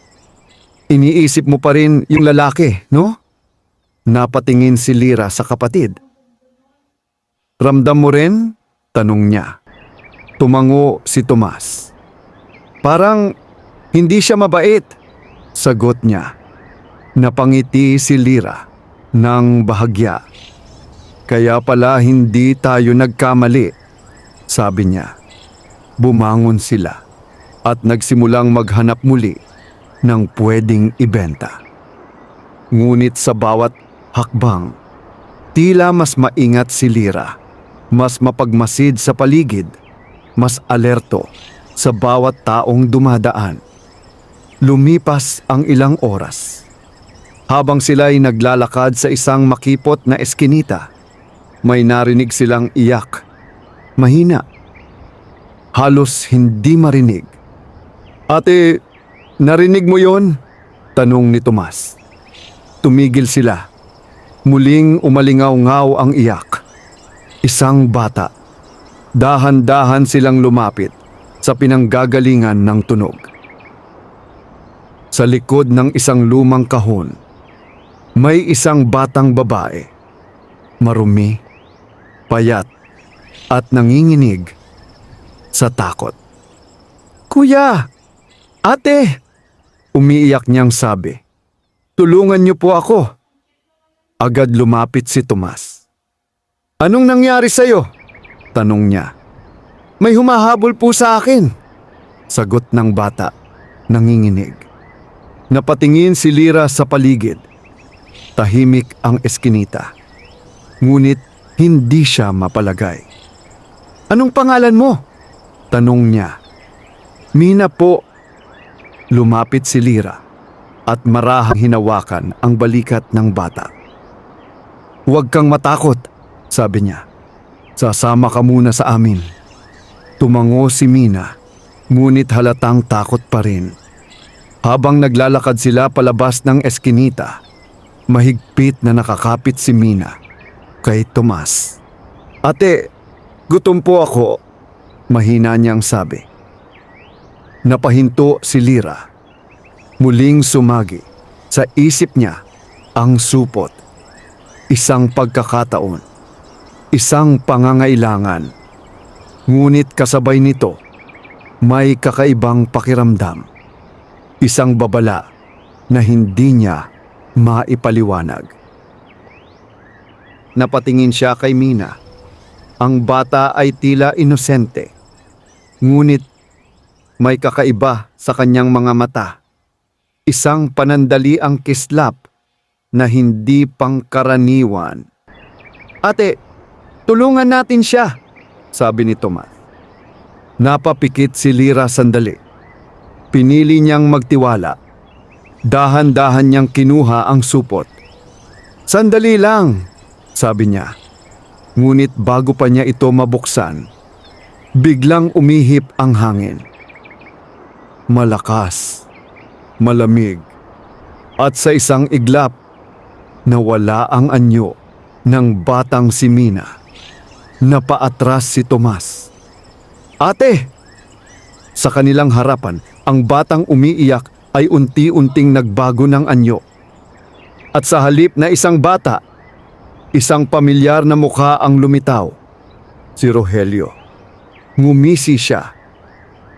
Iniisip mo pa rin yung lalaki, no? Napatingin si Lira sa kapatid. Ramdam mo rin? Tanong niya. Tumango si Tomas. Parang hindi siya mabait, sagot niya. Napangiti si Lira ng bahagya. Kaya pala hindi tayo nagkamali, sabi niya. Bumangon sila at nagsimulang maghanap muli ng pwedeng ibenta. Ngunit sa bawat hakbang, tila mas maingat si Lira. Mas mapagmasid sa paligid, mas alerto sa bawat taong dumadaan. Lumipas ang ilang oras. Habang sila'y naglalakad sa isang makipot na eskinita, may narinig silang iyak. Mahina. Halos hindi marinig. "Ate, narinig mo yon?" tanong ni Tomas. Tumigil sila. Muling umalingaw-ngaw ang iyak. Isang bata. Dahan-dahan silang lumapit sa pinanggagalingan ng tunog. Sa likod ng isang lumang kahon, may isang batang babae. Marumi, payat, at nanginginig sa takot. "Kuya! Ate!" umiiyak niyang sabi. "Tulungan niyo po ako." Agad lumapit si Tomas. "Anong nangyari sa'yo?" tanong niya. "May humahabol po sa akin," sagot ng bata, nanginginig. Napatingin si Lira sa paligid. Tahimik ang eskinita. Ngunit hindi siya mapalagay. "Anong pangalan mo?" tanong niya. "Mina po." Lumapit si Lira at marahang hinawakan ang balikat ng bata. "Huwag kang matakot," sabi niya. "Sasama ka muna sa amin." Tumango si Mina, ngunit halatang takot pa rin. Habang naglalakad sila palabas ng eskinita, mahigpit na nakakapit si Mina kay Tomas. "Ate, gutom po ako," mahina niyang sabi. Napahinto si Lira. Muling sumagi sa isip niya ang supot. Isang pagkakataon, isang pangangailangan. Ngunit kasabay nito, may kakaibang pakiramdam. Isang babala na hindi niya maipaliwanag. Napatingin siya kay Mina. Ang bata ay tila inosente. Ngunit may kakaiba sa kanyang mga mata. Isang panandali ang kislap na hindi pangkaraniwan. "Ate, tulungan natin siya," sabi ni Tomas. Napapikit si Lira sandali. Pinili niyang magtiwala. Dahan-dahan niyang kinuha ang supot. "Sandali lang," sabi niya. Ngunit bago pa niya ito mabuksan, biglang umihip ang hangin. Malakas, malamig, at sa isang iglap, nawala ang anyo ng batang si Mina. Napaatras si Tomas. "Ate!" Sa kanilang harapan, ang batang umiiyak ay unti-unting nagbago ng anyo. At sa halip na isang bata, isang pamilyar na mukha ang lumitaw. Si Rogelio. Ngumisi siya.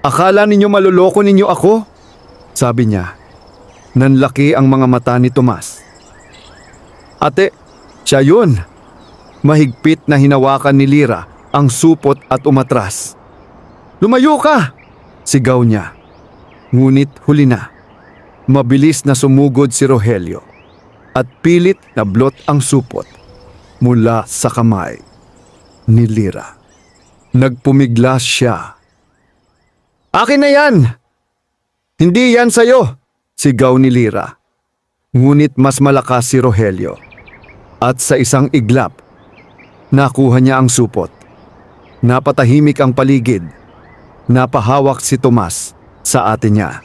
"Akala ninyo maluloko ninyo ako?" sabi niya. Nanlaki ang mga mata ni Tomas. "Ate, siya yun." Mahigpit na hinawakan ni Lira ang supot at umatras. "Lumayo ka!" sigaw niya. Ngunit huli na. Mabilis na sumugod si Rogelio at pilit na blot ang supot mula sa kamay ni Lira. Nagpumiglas siya. "Akin na yan! Hindi yan sa'yo!" sigaw ni Lira. Ngunit mas malakas si Rogelio. At sa isang iglap, nakuha niya ang supot. Napatahimik ang paligid. Napahawak si Tomas sa ate niya.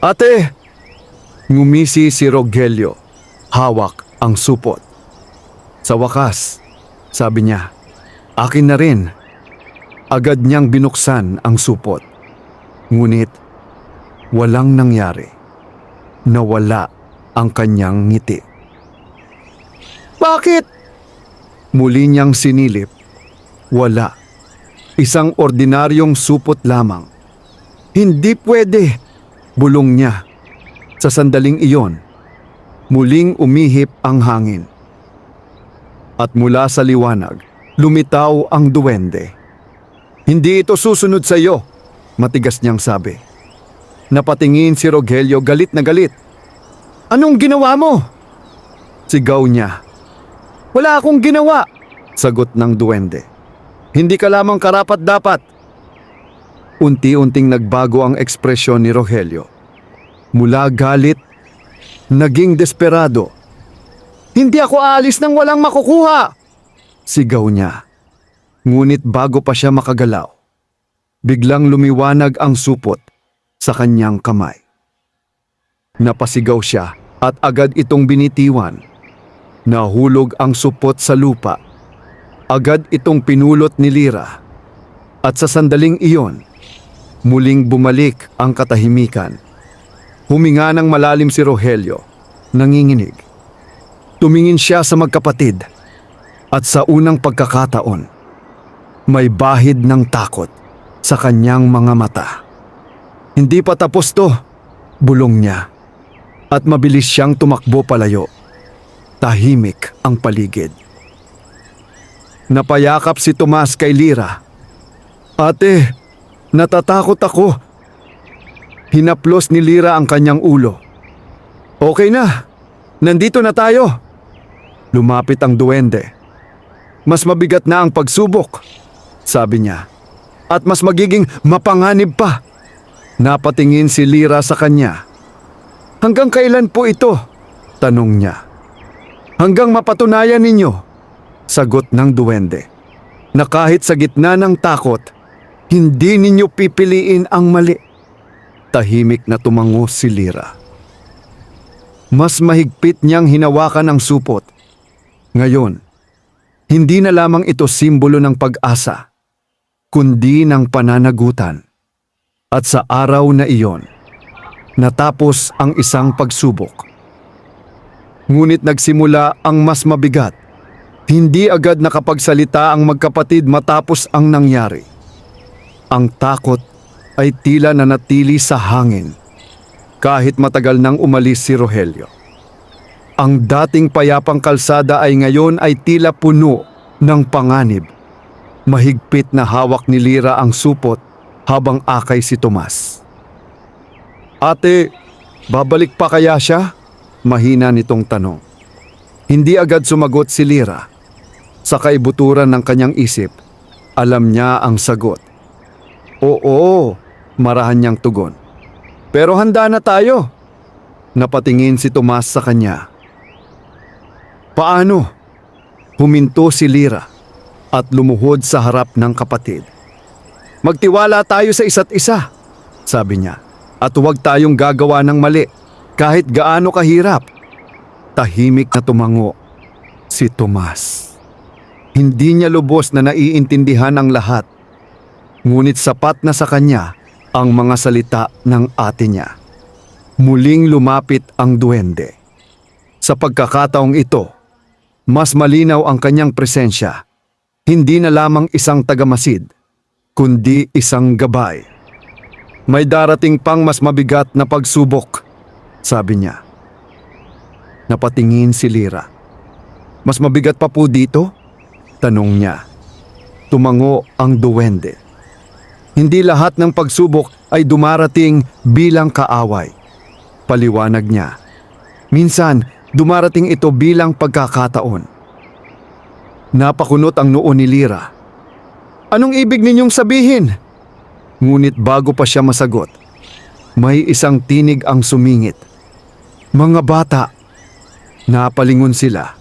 "Ate!" Ngumisi si Rogelio. Hawak ang supot. Sa wakas, sabi niya, "Akin na rin." Agad niyang binuksan ang supot. Ngunit walang nangyari. Nawala ang kanyang ngiti. "Bakit?" Muli niyang sinilip. Wala. Isang ordinaryong supot lamang. "Hindi pwede," bulong niya. Sa sandaling iyon, muling umihip ang hangin. At mula sa liwanag, lumitaw ang duwende. "Hindi ito susunod sa iyo," matigas niyang sabi. Napatingin si Rogelio galit na galit. "Anong ginawa mo?" sigaw niya. "Wala akong ginawa," Sagot ng duwende. Hindi ka lamang karapat-dapat. Unti-unting nagbago ang ekspresyon ni Rogelio. Mula galit, naging desperado. Hindi ako aalis nang walang makukuha! Sigaw niya. Ngunit bago pa siya makagalaw, biglang lumiwanag ang supot sa kanyang kamay. Napasigaw siya at agad itong binitiwan. Nahulog ang supot sa lupa. Agad itong pinulot ni Lyra. At sa sandaling iyon, muling bumalik ang katahimikan. Huminga ng malalim si Rogelio, nanginginig. Tumingin siya sa magkapatid. At sa unang pagkakataon, may bahid ng takot sa kanyang mga mata. Hindi pa tapos to, bulong niya. At mabilis siyang tumakbo palayo. Tahimik ang paligid. Napayakap si Tomas kay Lyra. Ate, natatakot ako. Hinaplos ni Lyra ang kanyang ulo. Okay na, nandito na tayo. Lumapit ang duwende. Mas mabigat na ang pagsubok, sabi niya. At mas magiging mapanganib pa. Napatingin si Lyra sa kanya. Hanggang kailan po ito? Tanong niya. Hanggang mapatunayan ninyo, sagot ng duwende, na kahit sa gitna ng takot, hindi ninyo pipiliin ang mali. Tahimik na tumango si Lyra. Mas mahigpit niyang hinawakan ang supot. Ngayon, hindi na lamang ito simbolo ng pag-asa, kundi ng pananagutan. At sa araw na iyon, natapos ang isang pagsubok. Ngunit nagsimula ang mas mabigat. Hindi agad nakapagsalita ang magkapatid matapos ang nangyari. Ang takot ay tila nanatili sa hangin kahit matagal nang umalis si Rogelio. Ang dating payapang kalsada ay ngayon ay tila puno ng panganib. Mahigpit na hawak ni Lyra ang supot habang akay si Tomas. Ate, babalik pa kaya siya? Mahina nitong tanong. Hindi agad sumagot si Lyra. Sa kaibuturan ng kanyang isip, alam niya ang sagot. Oo, marahan niyang tugon. Pero handa na tayo. Napatingin si Tomas sa kanya. Paano? Huminto si Lyra at lumuhod sa harap ng kapatid. Magtiwala tayo sa isa't isa, sabi niya. At huwag tayong gagawa ng mali, kahit gaano kahirap. Tahimik na tumango si Tomas. Hindi niya lubos na naiintindihan ang lahat. Ngunit sapat na sa kanya ang mga salita ng ate niya. Muling lumapit ang duwende. Sa pagkakataong ito, mas malinaw ang kanyang presensya. Hindi na lamang isang tagamasid, kundi isang gabay. May darating pang mas mabigat na pagsubok, sabi niya. Napatingin si Lyra. Mas mabigat pa po dito? Tanong niya. Tumango ang duwende. Hindi lahat ng pagsubok ay dumarating bilang kaaway. Paliwanag niya. Minsan, dumarating ito bilang pagkakataon. Napakunot ang noo ni Lyra. Anong ibig ninyong sabihin? Ngunit bago pa siya masagot, may isang tinig ang sumingit. Mga bata. Napalingon sila.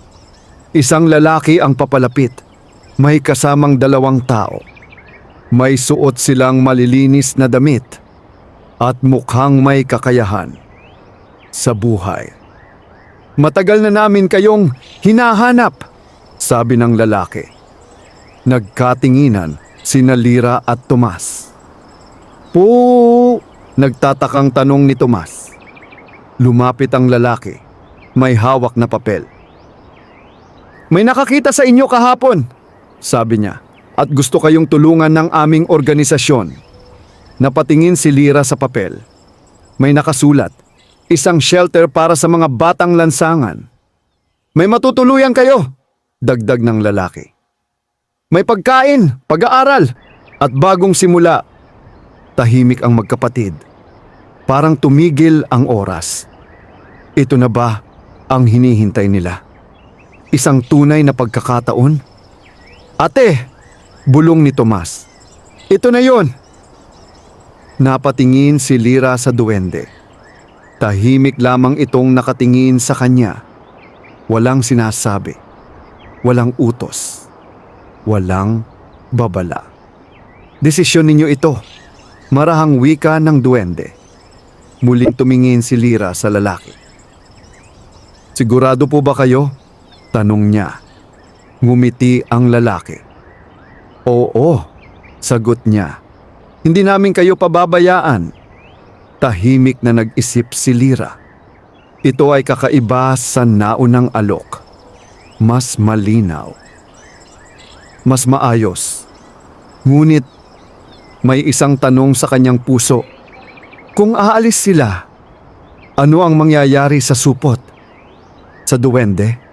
Isang lalaki ang papalapit. May kasamang 2 tao. May suot silang malilinis na damit at mukhang may kakayahan sa buhay. Matagal na namin kayong hinahanap, sabi ng lalaki. Nagkatinginan sina Lyra at Tomas. Po, nagtatakang tanong ni Tomas. Lumapit ang lalaki, may hawak na papel. May nakakita sa inyo kahapon, sabi niya, at gusto kayong tulungan ng aming organisasyon. Napatingin si Lyra sa papel. May nakasulat, isang shelter para sa mga batang lansangan. May matutuluyan kayo, dagdag ng lalaki. May pagkain, pag-aaral, at bagong simula. Tahimik ang magkapatid. Parang tumigil ang oras. Ito na ba ang hinihintay nila? Isang tunay na pagkakataon? Ate! Bulong ni Tomas. Ito na yon! Napatingin si Lyra sa duwende. Tahimik lamang itong nakatingin sa kanya. Walang sinasabi. Walang utos. Walang babala. Desisyon ninyo ito. Marahang wika ng duwende. Muling tumingin si Lyra sa lalaki. Sigurado po ba kayo? Tanong niya. Ngumiti ang lalaki. Oo, sagot niya. Hindi namin kayo pababayaan. Tahimik na nag-isip si Lyra. Ito ay kakaiba sa naunang alok. Mas malinaw. Mas maayos. Ngunit may isang tanong sa kanyang puso. Kung aalis sila, ano ang mangyayari sa supot? Sa duwende?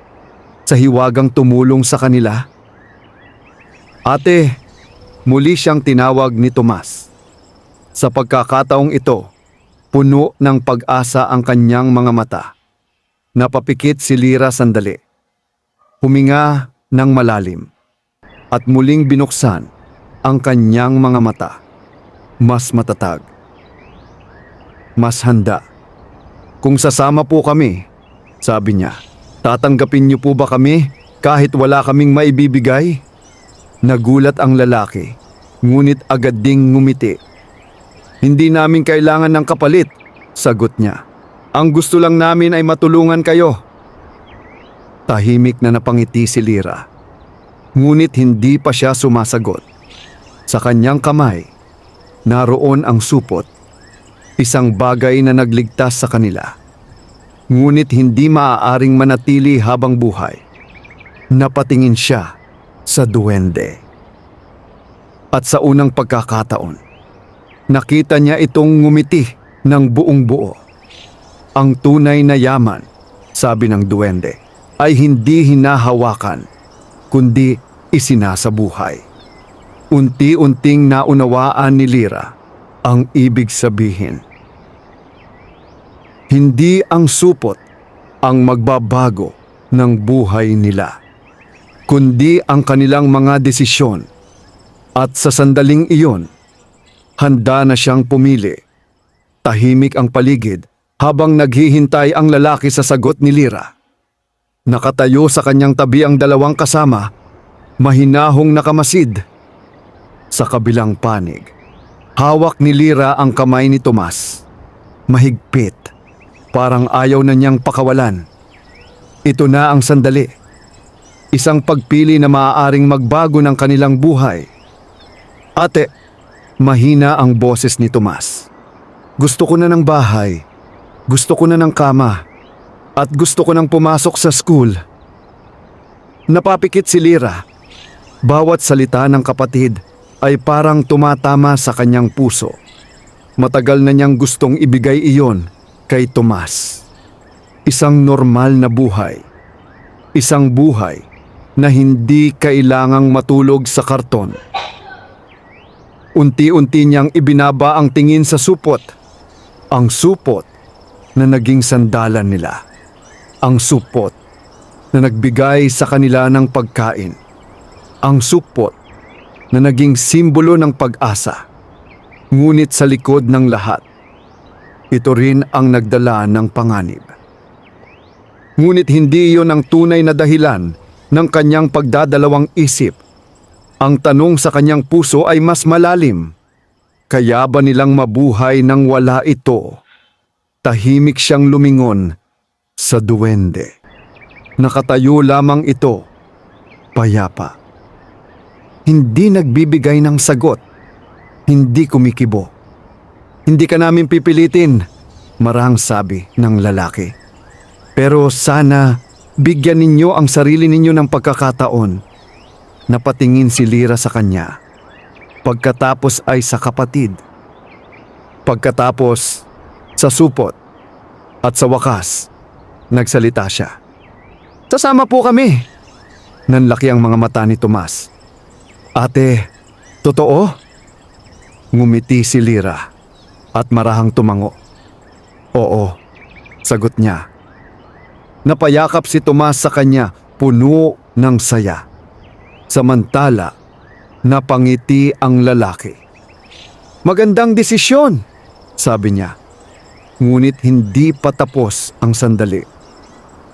Sa hiwagang tumulong sa kanila? Ate, muli siyang tinawag ni Tomas. Sa pagkakataong ito, puno ng pag-asa ang kanyang mga mata. Napapikit si Lyra sandali. Huminga ng malalim. At muling binuksan ang kanyang mga mata. Mas matatag. Mas handa. Kung sasama po kami, sabi niya, tatanggapin niyo po ba kami kahit wala kaming maibibigay? Nagulat ang lalaki, ngunit agad ding ngumiti. Hindi namin kailangan ng kapalit, sagot niya. Ang gusto lang namin ay matulungan kayo. Tahimik na napangiti si Lyra. Ngunit hindi pa siya sumasagot. Sa kanyang kamay, naroon ang supot. Isang bagay na nagligtas sa kanila. Ngunit hindi maaaring manatili habang buhay. Napatingin siya sa duwende. At sa unang pagkakataon, nakita niya itong ngumiti ng buong buo. Ang tunay na yaman, sabi ng duwende, ay hindi hinahawakan, kundi isinasabuhay. Unti-unting naunawaan ni Lyra ang ibig sabihin. Hindi ang supot ang magbabago ng buhay nila, kundi ang kanilang mga desisyon. At sa sandaling iyon, handa na siyang pumili. Tahimik ang paligid habang naghihintay ang lalaki sa sagot ni Lyra. Nakatayo sa kanyang tabi ang dalawang kasama, mahinahong nakamasid. Sa kabilang panig, hawak ni Lyra ang kamay ni Tomas. Mahigpit, parang ayaw na niyang pakawalan. Ito na ang sandali. Isang pagpili na maaaring magbago ng kanilang buhay. Ate, mahina ang boses ni Tomas. Gusto ko na ng bahay. Gusto ko na ng kama. At gusto ko nang pumasok sa school. Napapikit si Lyra. Bawat salita ng kapatid ay parang tumatama sa kanyang puso. Matagal na niyang gustong ibigay iyon kay Tomas. Isang normal na buhay. Isang buhay na hindi kailangang matulog sa karton. Unti-unti niyang ibinaba ang tingin sa supot. Ang supot na naging sandalan nila. Ang supot na nagbigay sa kanila ng pagkain. Ang supot na naging simbolo ng pag-asa. Ngunit sa likod ng lahat, ito rin ang nagdala ng panganib. Ngunit hindi iyon ang tunay na dahilan ng kanyang pagdadalawang isip. Ang tanong sa kanyang puso ay mas malalim. Kaya ba nilang mabuhay nang wala ito? Tahimik siyang lumingon sa duwende. Nakatayo lamang ito, payapa. Hindi nagbibigay ng sagot. Hindi kumikibo. Hindi ka namin pipilitin, marahang sabi ng lalaki. Pero sana bigyan ninyo ang sarili ninyo ng pagkakataon. Napatingin si Lyra sa kanya. Pagkatapos ay sa kapatid. Pagkatapos sa supot. At sa wakas, nagsalita siya. Sasama po kami. Nanlaki ang mga mata ni Tomas. Ate, totoo? Ngumiti si Lyra at marahang tumango. Oo, sagot niya. Napayakap si Tomas sa kanya, puno ng saya. Samantala, napangiti ang lalaki. Magandang desisyon, sabi niya. Ngunit hindi pa tapos ang sandali.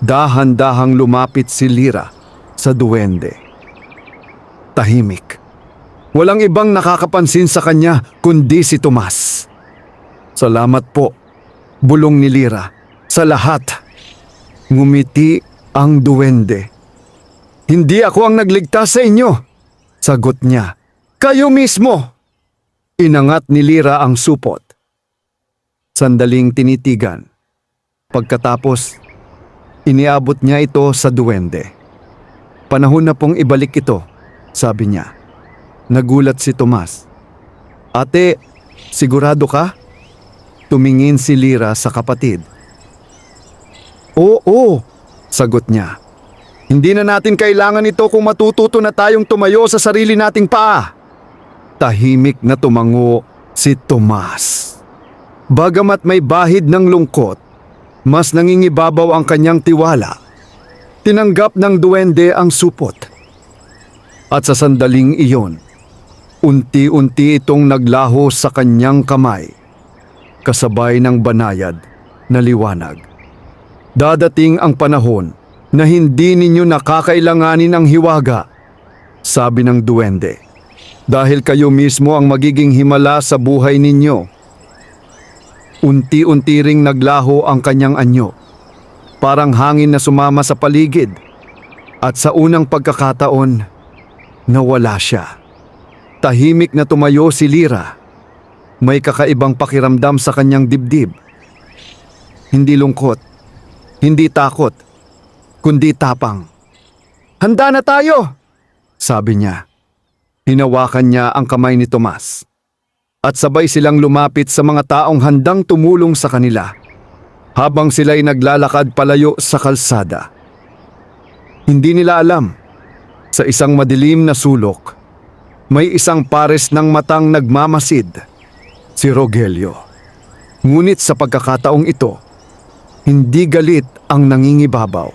Dahan-dahang lumapit si Lyra sa duwende. Tahimik. Walang ibang nakakapansin sa kanya kundi si Tomas. Salamat po, bulong ni Lyra, sa lahat. Ngumiti ang duwende. Hindi ako ang nagligtas sa inyo, sagot niya. Kayo mismo! Inangat ni Lyra ang supot. Sandaling tinitigan. Pagkatapos, iniabot niya ito sa duwende. Panahon na pong ibalik ito, sabi niya. Nagulat si Tomas. Ate, sigurado ka? Tumingin si Lyra sa kapatid. Oo, sagot niya. Hindi na natin kailangan ito kung matututo na tayong tumayo sa sarili nating paa. Tahimik na tumango si Tomas. Bagamat may bahid ng lungkot, mas nangingibabaw ang kanyang tiwala. Tinanggap ng duwende ang supot. At sa sandaling iyon, unti-unti itong naglaho sa kanyang kamay, kasabay ng banayad na liwanag. Dadating ang panahon na hindi ninyo nakakailanganin ang hiwaga, sabi ng duwende, dahil kayo mismo ang magiging himala sa buhay ninyo. Unti-unti ring naglaho ang kanyang anyo, parang hangin na sumama sa paligid, at sa unang pagkakataon, nawala siya. Tahimik na tumayo si Lyra. May kakaibang pakiramdam sa kanyang dibdib. Hindi lungkot, hindi takot, kundi tapang. Handa na tayo, sabi niya. Hinawakan niya ang kamay ni Tomas. At sabay silang lumapit sa mga taong handang tumulong sa kanila, habang sila'y naglalakad palayo sa kalsada. Hindi nila alam, sa isang madilim na sulok, may isang pares ng matang nagmamasid, si Rogelio. Ngunit sa pagkakataong ito, hindi galit ang nangingibabaw,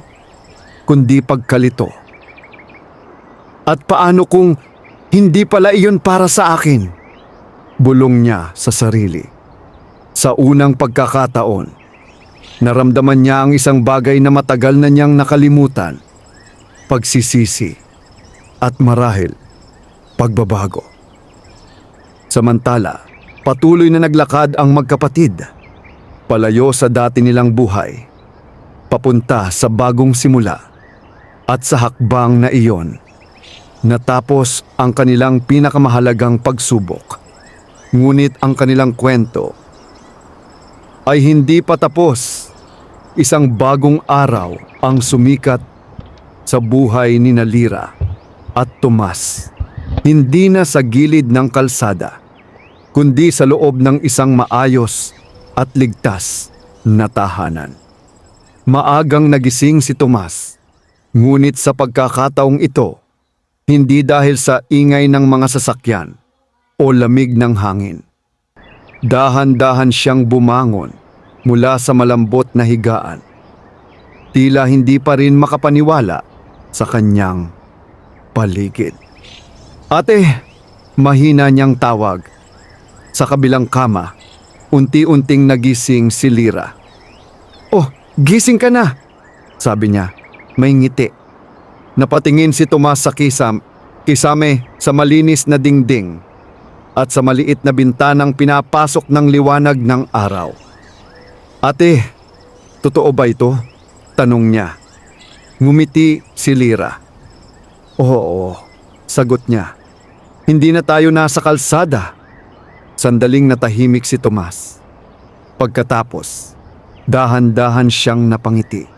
kundi pagkalito. At paano kung hindi pala iyon para sa akin? Bulong niya sa sarili. Sa unang pagkakataon, naramdaman niya ang isang bagay na matagal na niyang nakalimutan. Pagsisisi at marahil pagbabago. Samantala, patuloy na naglakad ang magkapatid, palayo sa dati nilang buhay, papunta sa bagong simula. At sa hakbang na iyon, natapos ang kanilang pinakamahalagang pagsubok. Ngunit ang kanilang kwento ay hindi pa tapos. Isang bagong araw ang sumikat sa buhay ni Lyra at Tomas. Hindi na sa gilid ng kalsada, kundi sa loob ng isang maayos at ligtas na tahanan. Maagang nagising si Tomas, ngunit sa pagkakataong ito, hindi dahil sa ingay ng mga sasakyan o lamig ng hangin. Dahan-dahan siyang bumangon mula sa malambot na higaan. Tila hindi pa rin makapaniwala sa kanyang paligid. Ate, mahina niyang tawag. Sa kabilang kama, unti-unting nagising si Lyra. Oh, gising ka na, sabi niya, may ngiti. Napatingin si Tomas sa kisame sa malinis na dingding at sa maliit na bintanang pinapasok ng liwanag ng araw. Ate, totoo ba ito? Tanong niya. Ngumiti si Lyra. Oo, sagot niya. Hindi na tayo nasa kalsada. Sandaling natahimik si Tomas. Pagkatapos, dahan-dahan siyang napangiti.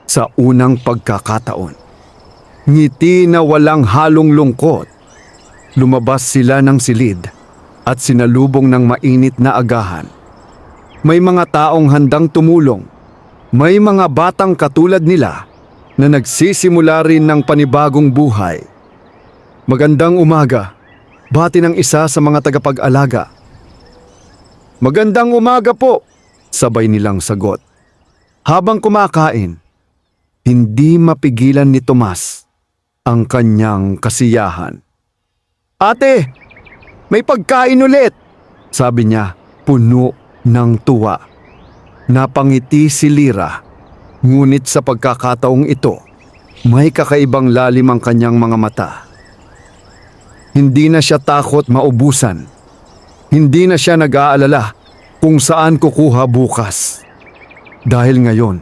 Sa unang pagkakataon, ngiti na walang halong lungkot. Lumabas sila ng silid at sinalubong ng mainit na agahan. May mga taong handang tumulong. May mga batang katulad nila na nagsisimula rin ng panibagong buhay. Magandang umaga, bati ng isa sa mga tagapag-alaga. Magandang umaga po, sabay nilang sagot. Habang kumakain, hindi mapigilan ni Tomas ang kanyang kasiyahan. "Ate, may pagkain ulit!" sabi niya, puno ng tuwa. Napangiti si Lyra, ngunit sa pagkakataong ito, may kakaibang lalim ang kanyang mga mata. Hindi na siya takot maubusan. Hindi na siya nag-aalala kung saan kukuha bukas. Dahil ngayon,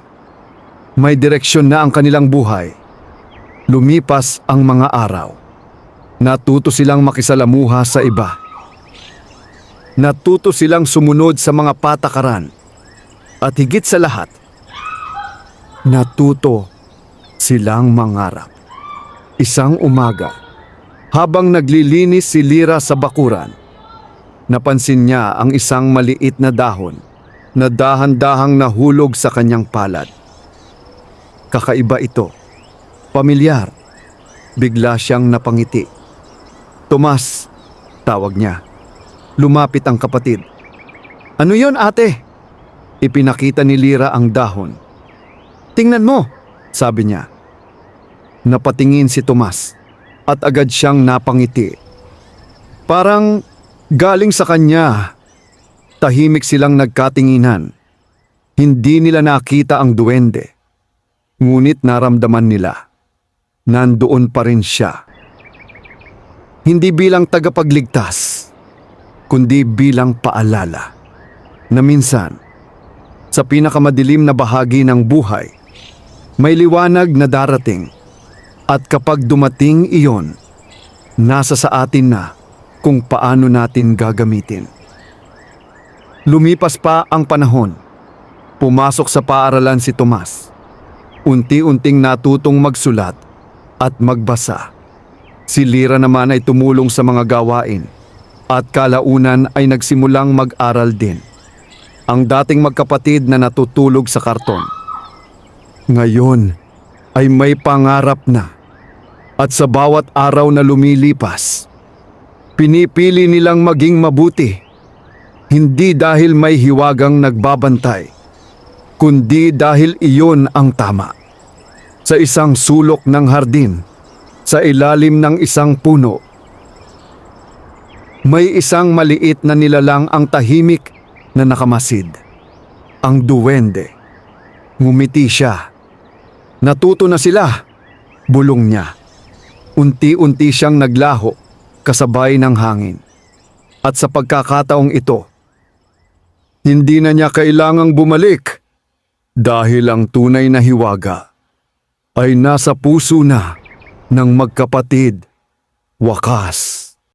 may direksyon na ang kanilang buhay. Lumipas ang mga araw. Natuto silang makisalamuha sa iba. Natuto silang sumunod sa mga patakaran. At higit sa lahat, natuto silang mangarap. Isang umaga, habang naglilinis si Lyra sa bakuran, napansin niya ang isang maliit na dahon na dahan-dahang nahulog sa kanyang palad. Kakaiba ito. Pamilyar. Bigla siyang napangiti. "Tomas," tawag niya. Lumapit ang kapatid. "Ano yon, ate?" Ipinakita ni Lyra ang dahon. "Tingnan mo," sabi niya. Napatingin si Tomas at agad siyang napangiti. Parang galing sa kanya. Tahimik silang nagkatinginan. Hindi nila nakita ang duwende. Ngunit naramdaman nila. Nandoon pa rin siya. Hindi bilang tagapagligtas, kundi bilang paalala na minsan, sa pinakamadilim na bahagi ng buhay, may liwanag na darating at kapag dumating iyon, nasa sa atin na kung paano natin gagamitin. Lumipas pa ang panahon. Pumasok sa paaralan si Tomas. Unti-unting natutong magsulat at magbasa. Si Lyra naman ay tumulong sa mga gawain at kalaunan ay nagsimulang mag-aral din. Ang dating magkapatid na natutulog sa karton, ngayon ay may pangarap na. At sa bawat araw na lumilipas, pinipili nilang maging mabuti. Hindi dahil may hiwagang nagbabantay, kundi dahil iyon ang tama. Sa isang sulok ng hardin, sa ilalim ng isang puno, may isang maliit na nilalang ang tahimik na nakamasid. Ang duwende. Ngumiti siya. "Natuto na sila," bulong niya. Unti-unti siyang naglaho kasabay ng hangin. At sa pagkakataong ito, hindi na niya kailangang bumalik dahil ang tunay na hiwaga ay nasa puso na ng magkapatid. Wakas.